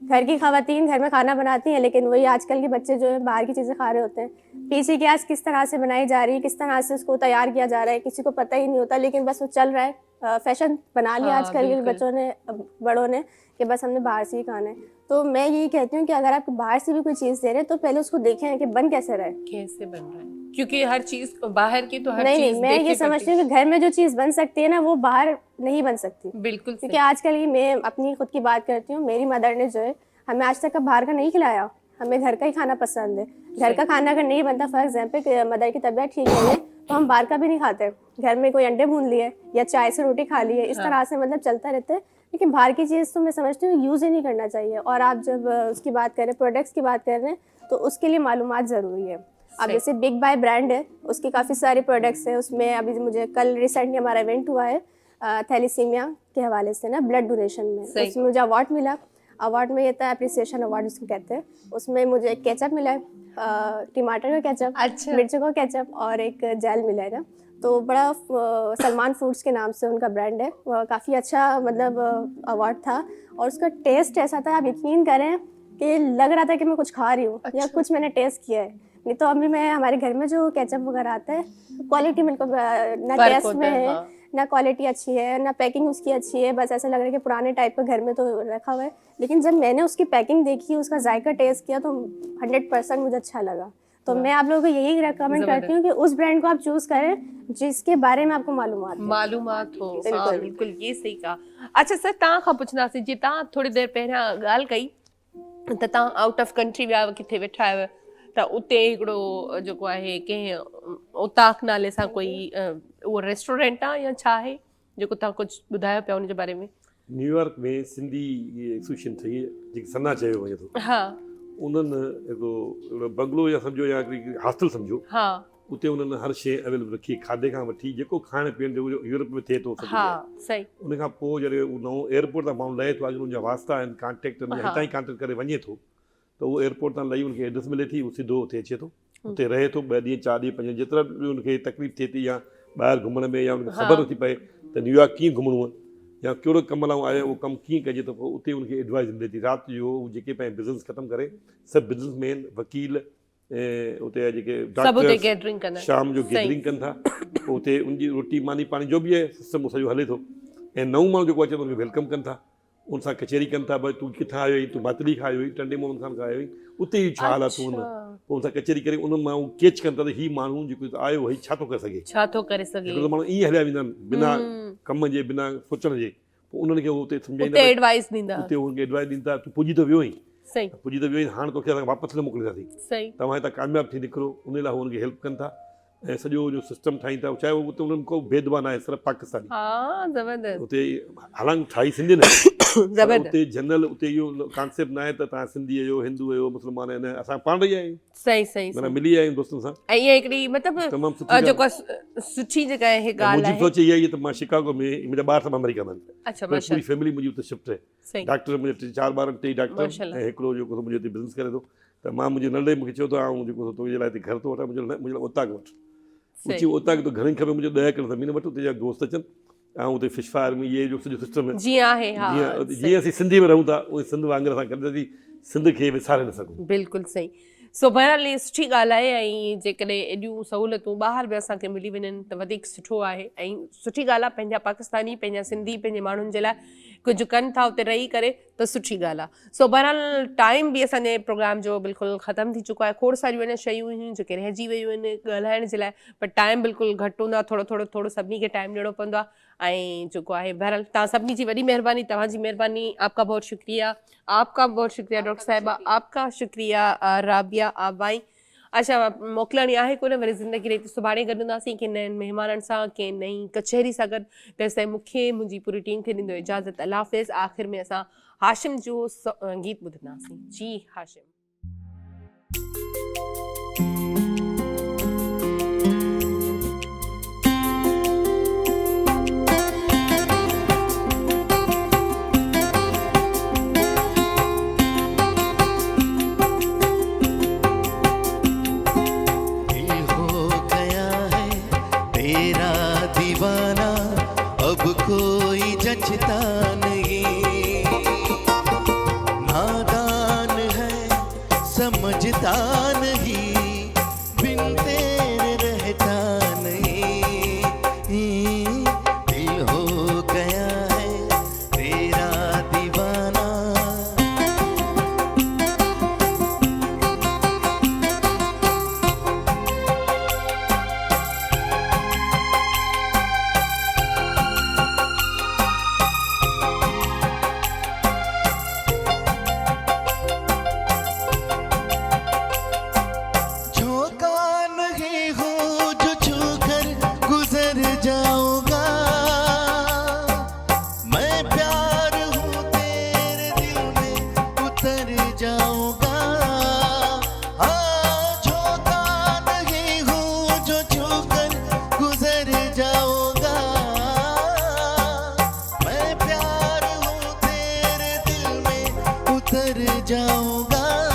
घर की ख़वातीन घर में खाना बनाती हैं, लेकिन वही आजकल के बच्चे जो है बाहर की चीज़ें खा रहे होते हैं। पीछे की आज किस तरह से बनाई जा रही है, किस तरह से उसको तैयार किया जा रहा है, किसी को पता ही नहीं होता, लेकिन बस वो चल रहा है, फैशन बना लिया आजकल के बच्चों ने, बड़ों ने, कि बस हमने बाहर से ही खाना है। तो मैं यही कहती हूँ कि अगर आप बाहर से भी कोई चीज़ दे रहे हैं तो पहले उसको देखें कि बन कैसे रहा है, कैसे बन रहा है, क्योंकि हर चीज बाहर की तो हर नहीं चीज नहीं, मैं देखनी ये समझती हूँ कि घर में जो चीज़ बन सकती है ना, वो बाहर नहीं बन सकती। बिल्कुल क्योंकि आजकल ये, मैं अपनी खुद की बात करती हूँ, मेरी मदर ने जो है हमें आज तक बाहर का नहीं खिलाया, हमें घर का ही खाना पसंद है। घर का खाना अगर नहीं बनता, फॉर एग्जाम्पल मदर की तबीयत ठीक नहीं है, तो हम बाहर का भी नहीं खाते, घर में कोई अंडे भून लिए या चाय से रोटी खा ली है, इस तरह से मतलब चलता रहता है। लेकिन बाहर की चीज़ तो मैं समझती हूँ यूज़ ही नहीं करना चाहिए। और आप जब उसकी बात करें, प्रोडक्ट्स की बात कर रहे हैं, तो उसके लिए मालूमात ज़रूरी है। अब जैसे बिग बाय ब्रांड है, उसकी काफ़ी सारे प्रोडक्ट्स हैं, उसमें अभी मुझे कल रिसेंटली हमारा इवेंट हुआ है थैलीसीमिया के हवाले से ना, ब्लड डोनेशन में, उसमें मुझे अवार्ड मिला। अवार्ड में ये था अप्रिसिएशन अवार्ड जिसको कहते हैं, उसमें मुझे एक केचप मिला है, टमाटर का केचप, अच्छा। मिर्चों का केचप और एक जेल मिला है ना, तो बड़ा सलमान फूड्स के नाम से उनका ब्रांड है, वह काफ़ी अच्छा मतलब अवार्ड था। और उसका टेस्ट ऐसा था, आप यकीन करें कि लग रहा था कि मैं कुछ खा रही हूँ या कुछ मैंने टेस्ट किया है। नहीं तो अभी मैं हमारे घर में जो केचप वगैरह आता है, क्वालिटी बिल्कुल ना फर्क टेस्ट होता में है, है, हाँ। ना क्वालिटी अच्छी है, ना पैकिंग उसकी अच्छी है, बस ऐसा लग रहा है कि पुराने टाइप का घर में तो रखा हुआ है। लेकिन जब मैंने उसकी पैकिंग देखी, उसका जायका टेस्ट किया, तो 100% मुझे अच्छा लगा। तो मैं आप लोगों को यही रेकमेंड करती हूँ कि उस ब्रांड को आप चूज़ करें जिसके बारे में आपको मालूमात है। मालूमात हो। बिल्कुल। हाँ, बिल्कुल ये सही कहा। अच्छा सर, तव्हां खां पुछंदासीं, जी तव्हां थोड़ी देरि पहिरियां ॻाल्हि कई त तव्हां आउट ऑफ कंट्री विया हुआ, किथे वेठा आहियो, त उते हिकिड़ो जेको आहे कंहिं उताक नाले सां कोई उहो रेस्टोरेंट आहे या छा आहे, जेको तव्हां कुझु ॿुधायो पिया उनजे बारे में? न्यूयॉर्क में सिंधी एसोसिएशन ठही आहे, जेकी सना चयो वञे थो, हा उन्हनि हिकिड़ो बंगलो या सम्झो या हिकिड़ी हॉस्टल सम्झो, हा उते उन्हनि हर शइ अवेलेबल रखी, खाधे खां वठी जेको खाइण पीअण जो यूरोप में थिए थो सभु हा जॻह। सही। उन खां पोइ जॾहिं उहो नओं एयरपोर्ट तां माण्हू लहे थो, अॼु उनजा वास्ता आहिनि, कॉन्टेक्ट आहिनि, हा। हितां ई कॉन्टेक्ट करे वञे थो, त उहो एयरपोर्ट तां लही उनखे एड्रेस मिले थी, उहो सिधो उते अचे थो, उते रहे थो 2 ॾींहं 4 ॾींहं 5 ॾींहं, जेतिरा बि उनखे तकलीफ़ थिए थी या ॿाहिरि घुमण में, या उनखे ख़बर नथी पए त न्यूयॉर्क कीअं घुमणो आहे या कहिड़ो कम लाइ आयो, उहो कमु कीअं कजे, त पोइ उते उनखे एडवाइस मिले थी। राति जो जेके पंहिंजो बिज़नेस ख़तमु करे, सभु बिज़नेसमैन, वकील, ऐं उते जेके सभु उते डॉक्टर्स गैदरिंग कंदा आहिनि। शाम जो सही। गैदरिंग कनि था, पोइ उते उनजी रोटी मानी पाणी जो बि आहे सिस्टम सॼो हले थो, ऐं नओं माण्हू जेको अचे थो उनखे वेलकम कनि था, उन सां कचहरी कनि था, भई तूं किथां आयो आहीं, तूं मातली खां आयो आहीं, टंडे मोहन खां आयो आहीं, उते ई छा हाल आहे तूं, पोइ उन सां कचहरी करे उन माण्हू कैच कनि था त हीउ माण्हू जेको आयो आहे छा थो करे सघे। छा थो करे सघे। हिकिड़ो माण्हू ईअं हलिया वेंदा आहिनि बिना कम जे, बिना सोचण जे, पोइ उन्हनि खे उते उते सम्झाईंदा, एडवाइस ॾींदा। उते उनखे एडवाइस ॾींदा, तूं पुॼी त वियो आहीं, सही पुॼी त वियो आहीं, हाणे तोखे असां वापसि न मोकिलींदासीं, सही। तव्हां हितां कामयाबु थी निकिरो, उन लाइ उनखे हेल्प कनि था, ऐं सॼो जो सिस्टम ठाहीनि था, चाहे उते उन्हनि को भेदभाव न आहे, सिर्फ़ु पाकिस्तानी, हाँ जबरदस्त उते हालांकि ठाही सिंधी न, जबरदस्त। उते जनरल उते इहो कॉन्सेप्ट न आहे त तव्हां सिंधी आहियो, हिंदू आहियो, मुस्लमान आहिनि, असां पाण रही आहियूं, सही सही माना सही। मिली आहियूं दोस्तनि सां। ऐं इहा हिकिड़ी मतिलबु तमामु सुठी ॻाल्हि। जेको सुठी जेका आहे ॻाल्हि मुंहिंजी आहे। सोच इहा ई त मां शिकागो में, मुंहिंजा ॿार सभु अमेरिका में आहिनि, अच्छा पूरी माशाल्लाह। फैमिली मुंहिंजी उते शिफ्ट आहे, सही डॉक्टर मुंहिंजे 4 ॿार 3 डॉक्टर, माशाल्लाह। ऐं हिकिड़ो जेको मुंहिंजे हिते बिज़नेस करे थो, त मां मुंहिंजे नंढे मूंखे चयो त आऊं जेको तुंहिंजे लाइ हिते घर थो वठां, मुंहिंजे लाइ उतां वठि, सही। उतां तो घणी खपे, मुंहिंजो 10 एकड़ ज़मीन वठि, उते जा दोस्त अचनि, ऐं उते फिश फायर में इहे जो सॼो सिस्टम आहे, जीअं आहे हा जीअं असीं सिंधी में रहूं था, उहे सिंध वांगुरु असां कंदासीं, सिंध खे विसारे न सघूं। बिल्कुलु सही। सो बहरहाल इहा सुठी ॻाल्हि आहे, ऐं जेकॾहिं एॾियूं सहूलियतूं ॿाहिरि बि असांखे मिली वञनि त वधीक सुठो आहे, ऐं सुठी ॻाल्हि आहे, पंहिंजा पाकिस्तानी, पंहिंजा सिंधी, पंहिंजे माण्हुनि जे लाइ कुझु कनि था उते रही करे, त सुठी ॻाल्हि आहे। सो बहरहाल टाइम बि असांजे प्रोग्राम जो बिल्कुलु ख़तमु थी चुको आहे। खोड़ सारियूं अञा शयूं हुयूं जेके रहिजी वियूं आहिनि ॻाल्हाइण जे लाइ, पर टाइम बिल्कुलु घटि हूंदो आहे, थोरो सभिनी खे टाइम ॾियणो पवंदो आहे, ऐं जेको आहे बहरहाल तव्हां सभिनी जी वॾी महिरबानी, तव्हांजी महिरबानी, आपका बहुत शुक्रिया, आपका बहुत शुक्रिया डॉक्टर साहिबा, आपका शुक्रिया राबिया आबाई। अच्छा मोकिलणी आहे कोन, वरी ज़िंदगी रही, सुभाणे गॾु हूंदासीं कंहिं नएं महिमाननि सां, कंहिं नई कचहरी सां गॾु। तेसिताईं मूंखे मुंहिंजी पूरी टीम खे ॾींदो इजाज़त। अल्लाह हाफ़िज़। आख़िर में असां हाशिम जो गीत ॿुधंदासीं। जी हाशिम। कोई जचता नहीं, नादान है समझता नहीं, बिन तेरे रहता नहीं, दिल हो गया है तेरा दीवाना। जाऊंगा।